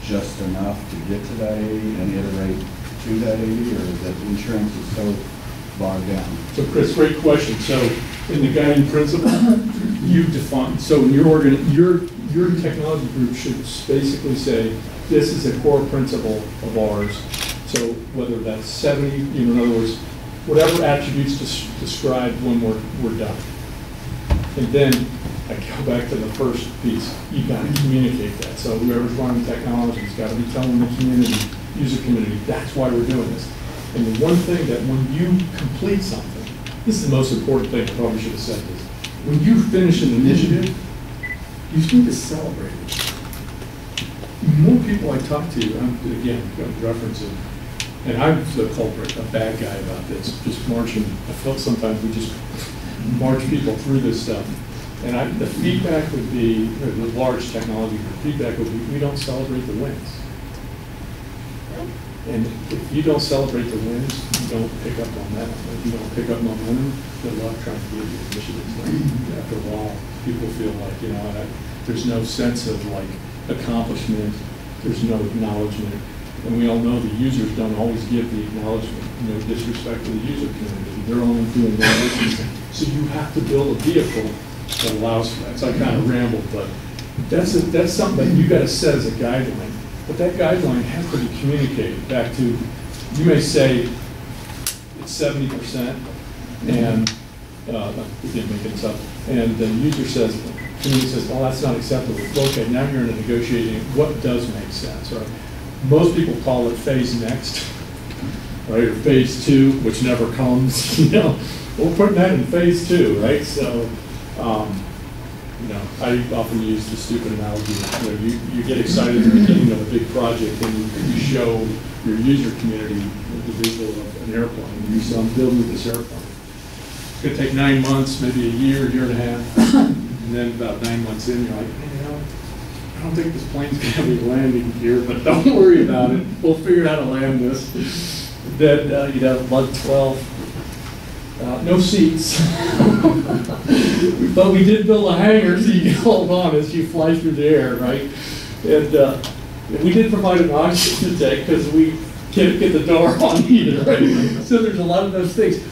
just enough to get to that 80 and iterate to that 80, or is that insurance is so bogged down? So Chris, great question. So in the guiding principle, you define, so in your technology group should basically say, this is a core principle of ours. So whether that's 70, in other words, whatever attributes described when we're done. And then I go back to the first piece. You've got to communicate that. So whoever's running technology has got to be telling the community, user community, that's why we're doing this. And the one thing that when you complete something, this is the most important thing, I probably should have said this. When you finish an initiative, you need to celebrate it. More people I talk to, again, referencing, and I'm the culprit, a bad guy about this, just marching. I felt sometimes we just march people through this stuff. And the feedback would be, the large technology, the feedback would be, we don't celebrate the wins. And if you don't celebrate the wins, you don't pick up momentum. If you don't pick up momentum, good luck trying to get your initiatives done. After a while, people feel like, there's no sense of like accomplishment, there's no acknowledgement. And we all know the users don't always give the acknowledgement, no disrespect to the user community. They're only doing their business. So you have to build a vehicle that allows for that. So I kind of rambled, but that's something that you got to set as a guideline. But that guideline has to be communicated back to, you may say it's 70%, and we didn't make it up, and the user says, community says, well, that's not acceptable. Okay, now you're in a negotiating, what does make sense, right? Most people call it phase next, right, or phase 2, which never comes, We're putting that in phase 2, right? So, I often use the stupid analogy. You get excited at the beginning of a big project, and you show your user community the visual of an airplane. You say, I'm building this airplane. It's going to take 9 months, maybe a year and a half, and then about 9 months in, you're like, I don't think this plane's going to be landing here, but don't worry about it. We'll figure out how to land this. Then month 12. No seats, but we did build a hangar so you can hold on as you fly through the air, right? And we did provide an oxygen tank because we can't get the door on either, right? So there's a lot of those things.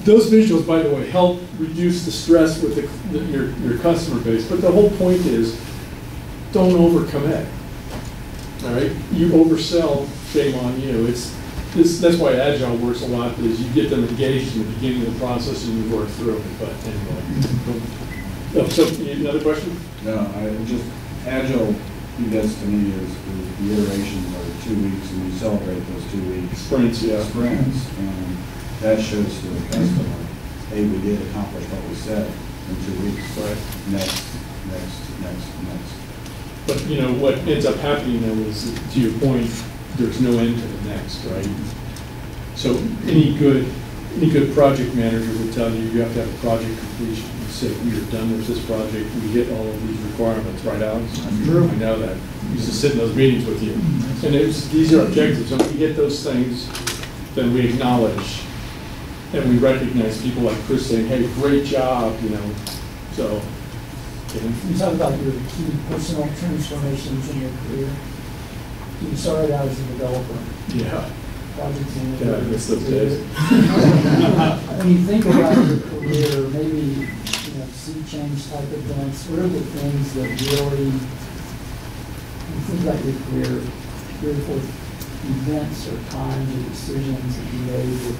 Those visuals, by the way, help reduce the stress with your customer base. But the whole point is, don't overcommit. All right, you oversell, shame on you. That's why Agile works a lot, is you get them engaged in the beginning of the process and you work through it. But anyway. So another question? No, Agile, that's to me is the iterations are 2 weeks, and you celebrate those 2 weeks. Sprints, yeah. Sprints, and that shows to the customer, hey, we did accomplish what we said in 2 weeks. Right. Next. But what ends up happening though is, to your point, there's no end to the next, right? So any good project manager would tell you have to have a project completion. You say, we are done with this project, we hit all of these requirements, right, Alex? True. I know that. I used to sit in those meetings with you. And these are objectives. If we hit those things, then we acknowledge and we recognize people like Chris saying, hey, great job, so. You talk about your key personal transformations in your career. You started out as a developer. Yeah. Project manager. Yeah, I miss those days. When you think about your career, maybe sea change type events, what are the things that really you think about your career, 3 or 4 events or times or decisions that you made that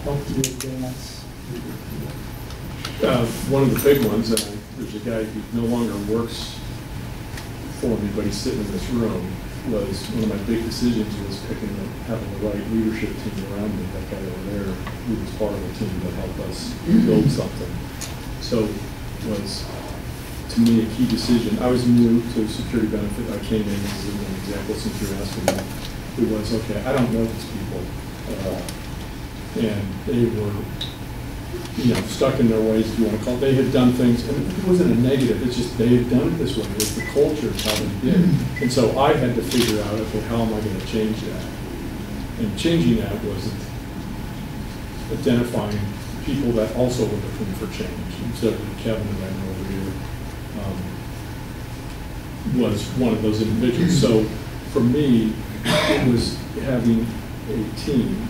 helped you advance your career? One of the big ones, and there's a guy who no longer works for me, but he's sitting in this room, was one of my big decisions was having the right leadership team around me. That guy over there, who was part of the team that helped us build something. So it was, to me, a key decision. I was new to security benefit. I came in as an example, since you're asking me. It was, okay, I don't know these people. And they were, stuck in their ways, if you want to call it. They had done things, and it wasn't a negative, it's just they had done it this way. It was the culture, it's how they did it. And so I had to figure out, okay, how am I going to change that? And changing that was identifying people that also were looking for change. And so Kevin and I know over here was one of those individuals. So for me, it was having a team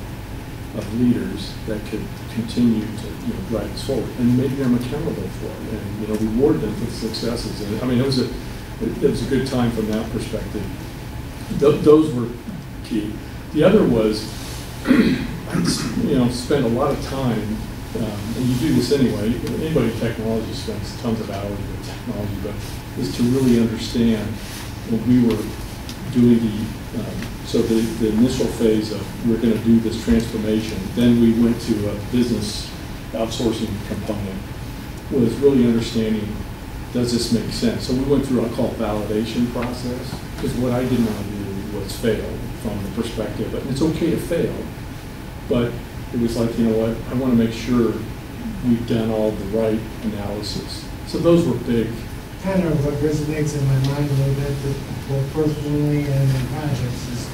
of leaders that could continue to drive this forward and make them accountable for it, and reward them with successes. And I mean, it was a good time from that perspective. Those were key. The other was, I spent a lot of time, and you do this anyway. Anybody in technology spends tons of hours with technology, but is to really understand when we were doing the initial phase of we're going to do this transformation. Then we went to a business outsourcing component, was really understanding, does this make sense? So we went through, I call it validation process, because what I didn't want to do was fail from the perspective, and it's okay to fail, but it was like, what, I want to make sure we've done all the right analysis. So those were big. Kind of what resonates in my mind a little bit, both personally and in projects, is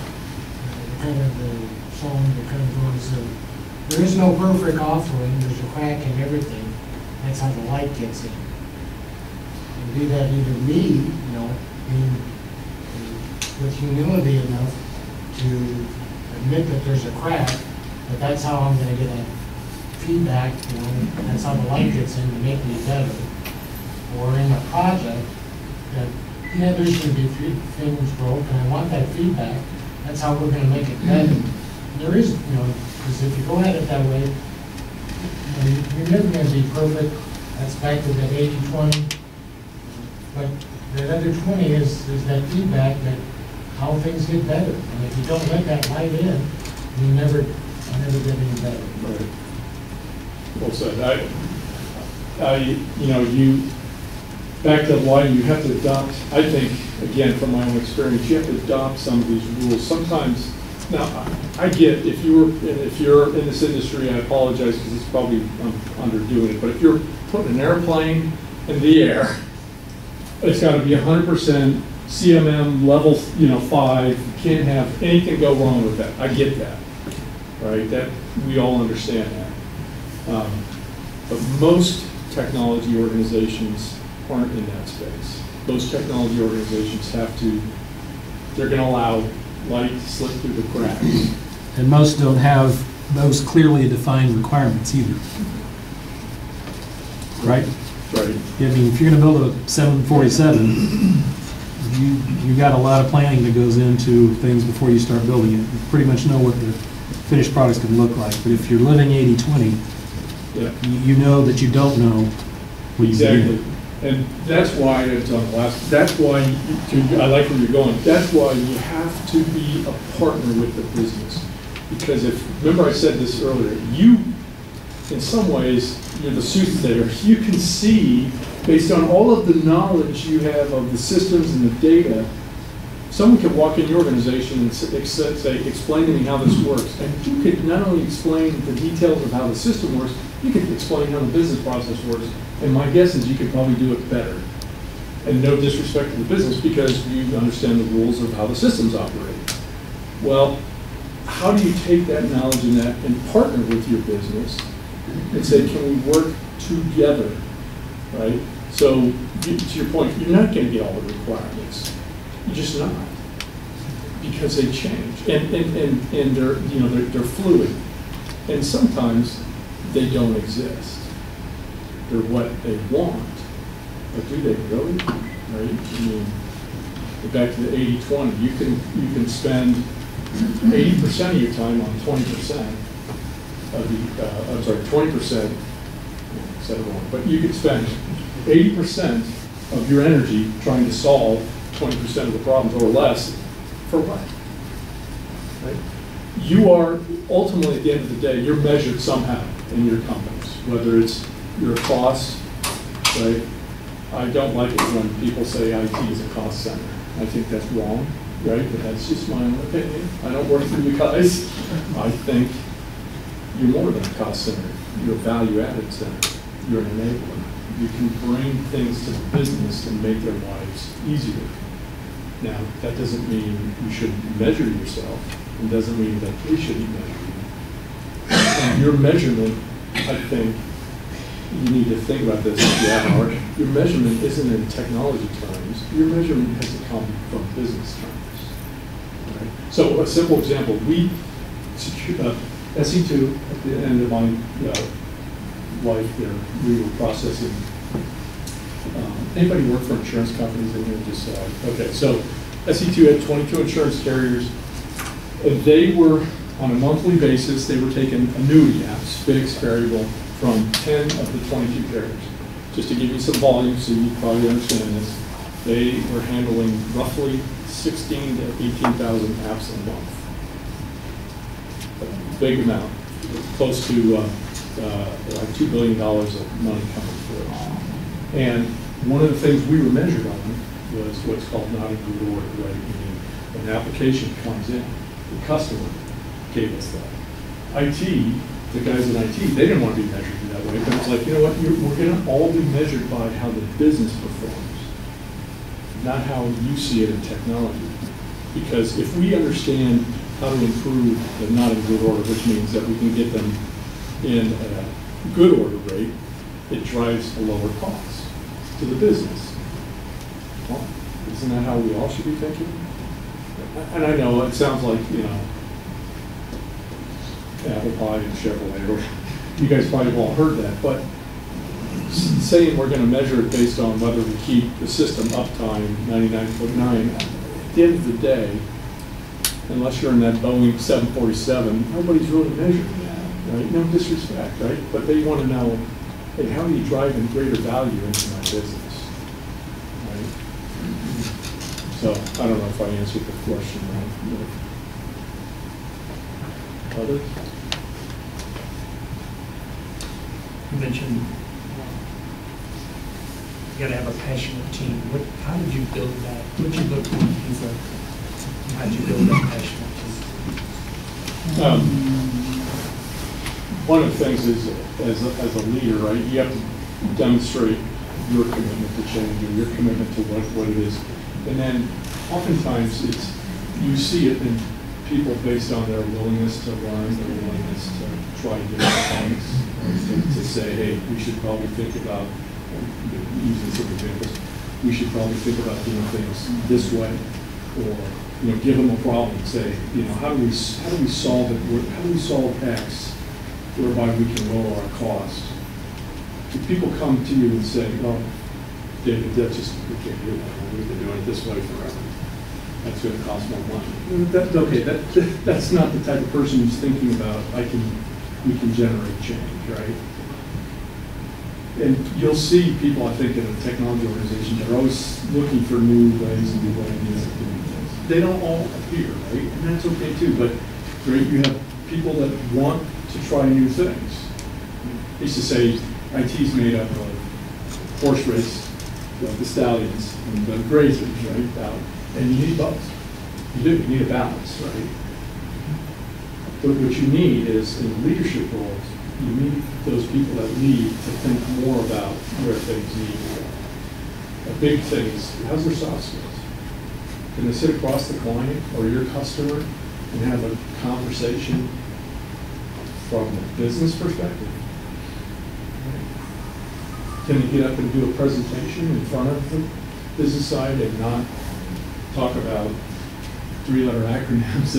kind of the song that kind of goes, there is no perfect offering, there's a crack in everything. That's how the light gets in. And be that either me, being with humility enough to admit that there's a crack, but that's how I'm going to get that feedback, that's how the light gets in to make me better. Or in a project that, there's going to be things broke, and I want that feedback. That's how we're going to make it better. There is, because if you go at it that way, you're never going to be perfect. That's back to that 80-20. But that other 20 is that feedback that how things get better. And if you don't let that light in, you never get any better. Right. Well said. You back to why you have to adopt, I think, again, from my own experience, you have to adopt some of these rules. Sometimes, now, I get, if you're in this industry, I apologize because it's probably, I'm underdoing it, but if you're putting an airplane in the air, it's got to be 100% CMM level, 5. You can't have anything go wrong with that. I get that, right? That, we all understand that. But most technology organizations aren't in that space. Those technology organizations they're going to allow light to slip through the cracks. And most don't have those clearly defined requirements either. Right? Right. I mean, if you're going to build a 747, you got a lot of planning that goes into things before you start building it. You pretty much know what the finished product's going to look like. But if you're living 80-20, yeah, you know that you don't know what you exactly. do. And that's why it's on the last. That's why I like where you're going. That's why you have to be a partner with the business, because remember I said this earlier. You, in some ways, you're the soothsayer. You can see, based on all of the knowledge you have of the systems and the data, someone could walk in your organization and say, explain to me how this works. And you could not only explain the details of how the system works, you could explain how the business process works. And my guess is you could probably do it better. And no disrespect to the business, because you understand the rules of how the systems operate. Well, how do you take that knowledge and partner with your business and say, can we work together, right? So to your point, you're not going to get all the requirements. You're just not, because they change, and they're fluid, and sometimes they don't exist. They're what they want, but do they really? Right? I mean, back to the 80-20, you can spend 80% of your time on 20% of the, I'm sorry, 20%, said it wrong, but you could spend 80% of your energy trying to solve 20% of the problems or less. For what? Right? You are ultimately, at the end of the day, you're measured somehow in your companies, whether it's your cost, right? I don't like it when people say IT is a cost center. I think that's wrong, right? But that's just my own opinion. I don't work for you guys. I think you're more than a cost center. You're a value-added center. You're an enabler. You can bring things to the business and make their lives easier. Now, that doesn't mean you shouldn't measure yourself. It doesn't mean that we shouldn't measure you. And your measurement, I think, you need to think about this if you haven't already. Your measurement isn't in technology terms. Your measurement has to come from business terms. Right? So a simple example, we, SE2, at the end of my life there, we were processing, anybody work for insurance companies in here? Just okay, so SE2 had 22 insurance carriers, and they were, on a monthly basis, they were taking annuity apps, fixed, variable, from 10 of the 22 carriers. Just to give you some volume so you probably understand this, they were handling roughly 16 to 18,000 apps a month. A big amount, close to like $2 billion of money coming through. And one of the things we were measured on was what's called not in good order, right? Meaning when an application comes in, the customer gave us that. IT, the guys in IT, they didn't want to be measured in that way, but it's like, you know what, we're going to all be measured by how the business performs, not how you see it in technology. Because if we understand how to improve the not in good order, which means that we can get them in a good order rate, it drives a lower cost to the business. Well, isn't that how we all should be thinking? And I know it sounds like, you know, apple pie and Chevrolet, or you guys probably have all heard that, but saying we're going to measure it based on whether we keep the system uptime 99.9, at the end of the day, unless you're in that Boeing 747, nobody's really measuring that, right? No disrespect, right? But they want to know, hey, how are you driving greater value into my business, right? So I don't know if I answered the question right. Others? You mentioned you got to have a passionate team. How did you build that? What did you look for? How did you build that passionate team? One of the things is, as a leader, right, you have to demonstrate your commitment to change or your commitment to what it is. And then oftentimes you see it in people based on their willingness to learn, their willingness to try different things, to say, hey, we should probably think about, using some examples, we should probably think about doing things this way, or give them a problem and say, how do we solve it? How do we solve X whereby we can lower our cost? If people come to you and say, well, David, that's just, we can't do that. We've been doing it this way forever. That's going to cost more money. That's not the type of person who's thinking about, we can generate change, right? And you'll see people, I think, in a technology organization that are always looking for new ways and new ways of doing things. They don't all appear, right? And that's okay too, but right, you have people that want to try new things. I used to say IT is made up of horse race, the stallions, and the grazers, right? And you need both. You do. You need a balance, right? But what you need is, in leadership roles, you need those people that lead to think more about where things need to go. A big thing is, how's their soft skills? Can they sit across the client or your customer and have a conversation from a business perspective? Can you get up and do a presentation in front of the business side and not talk about three-letter acronyms,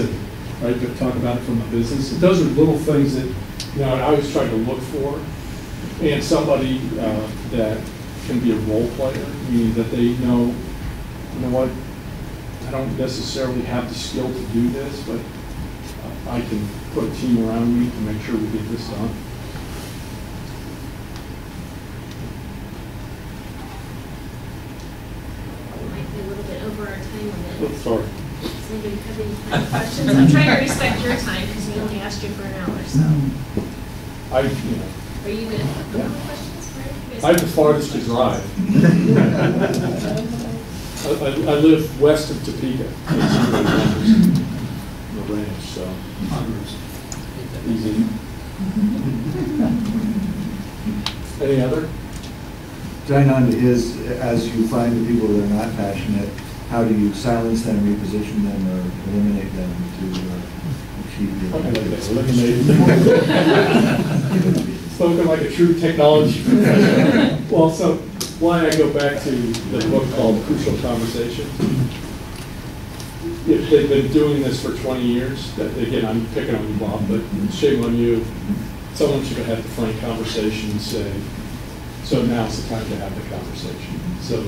right? But talk about it from a business. And those are little things that I always try to look for, and somebody that can be a role player, meaning that they know, what, I don't necessarily have the skill to do this, but I can put a team around me to make sure we get this done. We might be a little bit over our time limit. Oh, sorry. Does anybody have any final questions? I'm trying to respect your time because we only asked you for an hour, so. I Are you good? No more questions for you guys? have the farthest to drive. I live west of Topeka. The ranch, so. Easy. Any other? Going on to his, as you find the people that are not passionate, how do you silence them, reposition them, or eliminate them to achieve your objectives? Spoken like a true technology professional. Well, so why I go back to the book called Crucial Conversation. If they've been doing this for 20 years, that, again, I'm picking on you, Bob, but shame on you. Someone should have had the frank conversation and say, so now's the time to have the conversation. So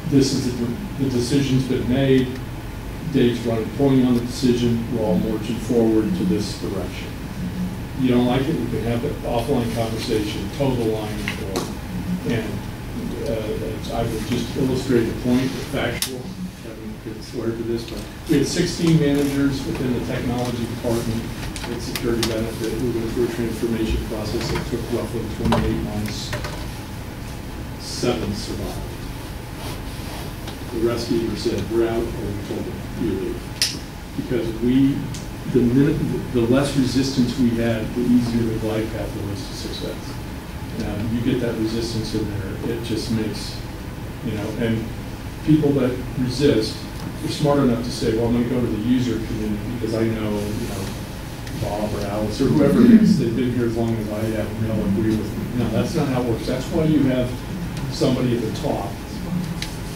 this is the decision's been made, Dave's running, pointing on the decision, we're all marching forward to this direction. You don't like it, we can have an offline conversation, total alignment, and I would just illustrate the point, factual. Kevin could swear to this, but we had 16 managers within the technology department with security benefit. We went through a transformation process that took roughly 28 months. 7 survived. The rest either said, we're out, or we told them, you leave. Because the less resistance we had, the easier the glide path was to success. You get that resistance in there, it just makes, and people that resist, are smart enough to say, well, I'm going to go to the user community because I know, Bob or Alice or whoever it is, they've been here as long as I have, and they'll agree with me. No, that's not how it works. That's why you have somebody at the top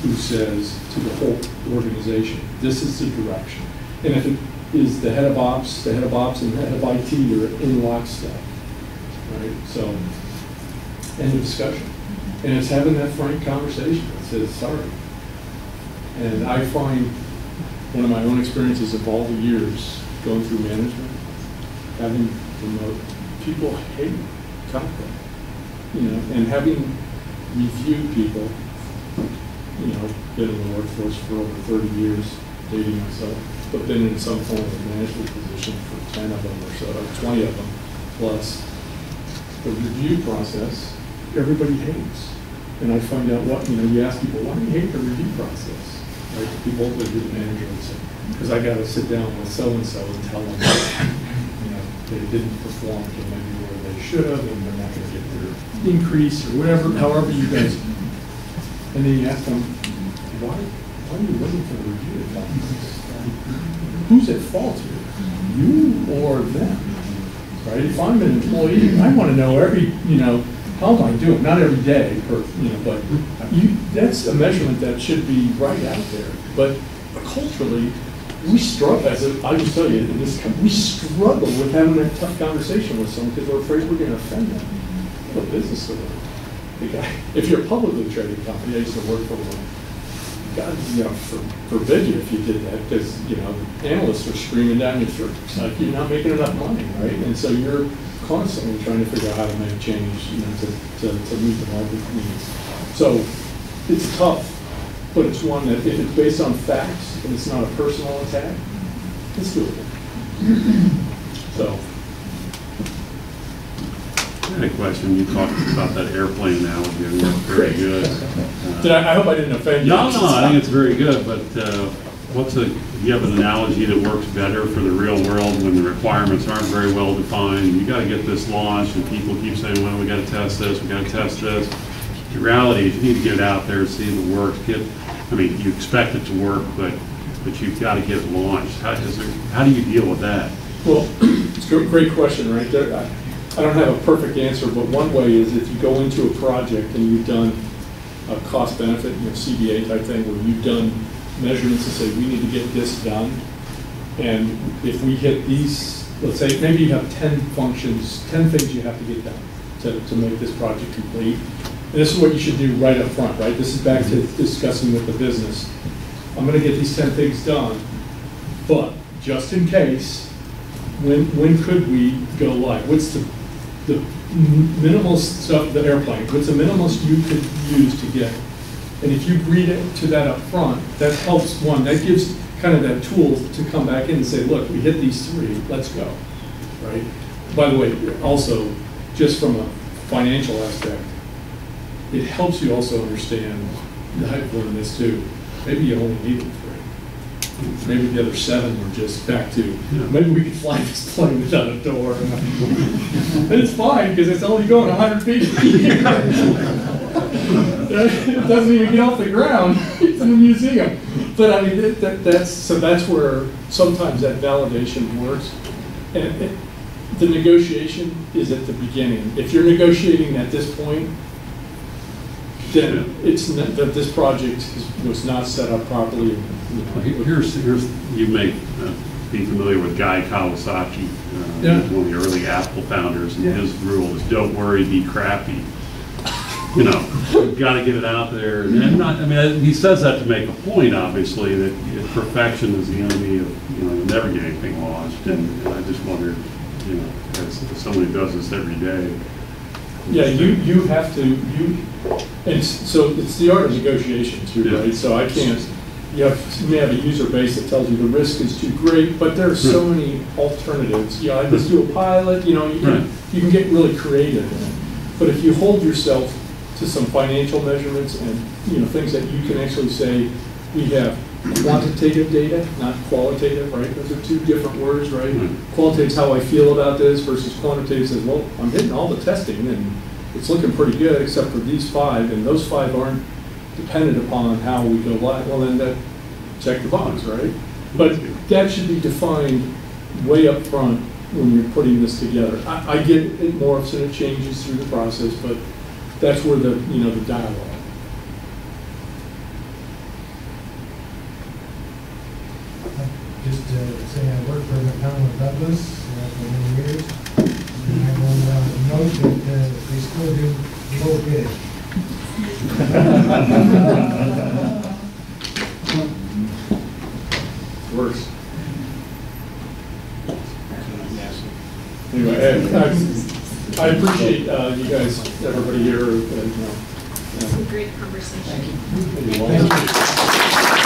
who says to the whole organization, this is the direction. And if it is the head of ops and the head of IT are in lockstep, right? So, end of discussion. And it's having that frank conversation that says, sorry. And I find one of my own experiences of all the years going through management, having remote, people hate conflict, and having reviewed people, been in the workforce for over 30 years, dating myself, but been in some form of management position for 10 of them or so, or 20 of them, plus the review process, everybody hates. And I find out you ask people, why do you hate the review process? Right, the people that do the manager would say, because I got to sit down with so-and-so and tell them they didn't perform to maybe where they should have, and they're not going to get their increase or whatever, however you guys. And then you ask them, why are you looking for the review documents? Who's at fault here? You or them? Right? If I'm an employee, I want to know how am I doing? Not every day, but that's a measurement that should be right out there. But culturally, we struggle, I just tell you, in this company, we struggle with having that tough conversation with someone because we're afraid we're going to offend them. What business are they? If you're a publicly traded company, I used to work for one. God, forbid you if you did that, because analysts are screaming down your throat. It's like you're not making enough money, right? And so you're constantly trying to figure out how to make change, to meet the market needs. So it's tough, but it's one that if it's based on facts and it's not a personal attack, it's doable. So. I had a question. You talked about that airplane analogy, and that's very good. I hope I didn't offend you. No, I think it's very good, but do you have an analogy that works better for the real world when the requirements aren't very well defined? You got to get this launched, and people keep saying, well, we got to test this, we got to test this. The reality is you need to get it out there, see if it works. You expect it to work, but you've got to get it launched. How do you deal with that? Well, it's a great question right there. I don't have a perfect answer, but one way is if you go into a project and you've done a cost benefit, CBA type thing, where you've done measurements to say we need to get this done, and if we hit these, let's say maybe you have 10 functions, 10 things you have to get done to make this project complete. And this is what you should do right up front, right? This is back to discussing with the business. I'm gonna get these 10 things done, but just in case, when could we go live? What's the minimal stuff, the airplane, what's the minimalist you could use to get? And if you agree to that up front, that helps one, that gives kind of that tool to come back in and say, look, we hit these 3, let's go, right? By the way, also, just from a financial aspect, it helps you also understand the height of this too. Maybe you only need 3. Maybe the other 7 were just back to, maybe we could fly this plane without a door. And it's fine, because it's only going 100 feet a year. It doesn't even get off the ground. It's in a museum. But I mean, that's where sometimes that validation works. And the negotiation is at the beginning. If you're negotiating at this point, then it's not, that this project was not set up properly. Here's you may be familiar with Guy Kawasaki, one of the early Apple founders, and his rule is don't worry, be crappy. You know, you've got to get it out there. And not, I mean, he says that to make a point, obviously, that perfection is the enemy of, you'll never get anything launched. And I just wondered, as somebody who does this every day. Yeah, you have to, and so it's the art of negotiation too, right? So I can't, you may have a user base that tells you the risk is too great, but there are so many alternatives. Let's do a pilot, you can get really creative. But if you hold yourself to some financial measurements and, things that you can actually say, we have quantitative data, not qualitative, right? Those are 2 different words, right? Qualitative is how I feel about this versus quantitative says, well, I'm hitting all the testing and it's looking pretty good except for these 5, and those 5 aren't dependent upon how we go live. Well, then that check the box, right? But that should be defined way up front when you're putting this together. I get it morphs and it changes through the process, but that's where the dialogue. Just to say I worked for McDonnell Douglas for many years, and I will note that they still do low bid. Works. Anyway, I appreciate you guys, everybody here. It's a great conversation. Thank you.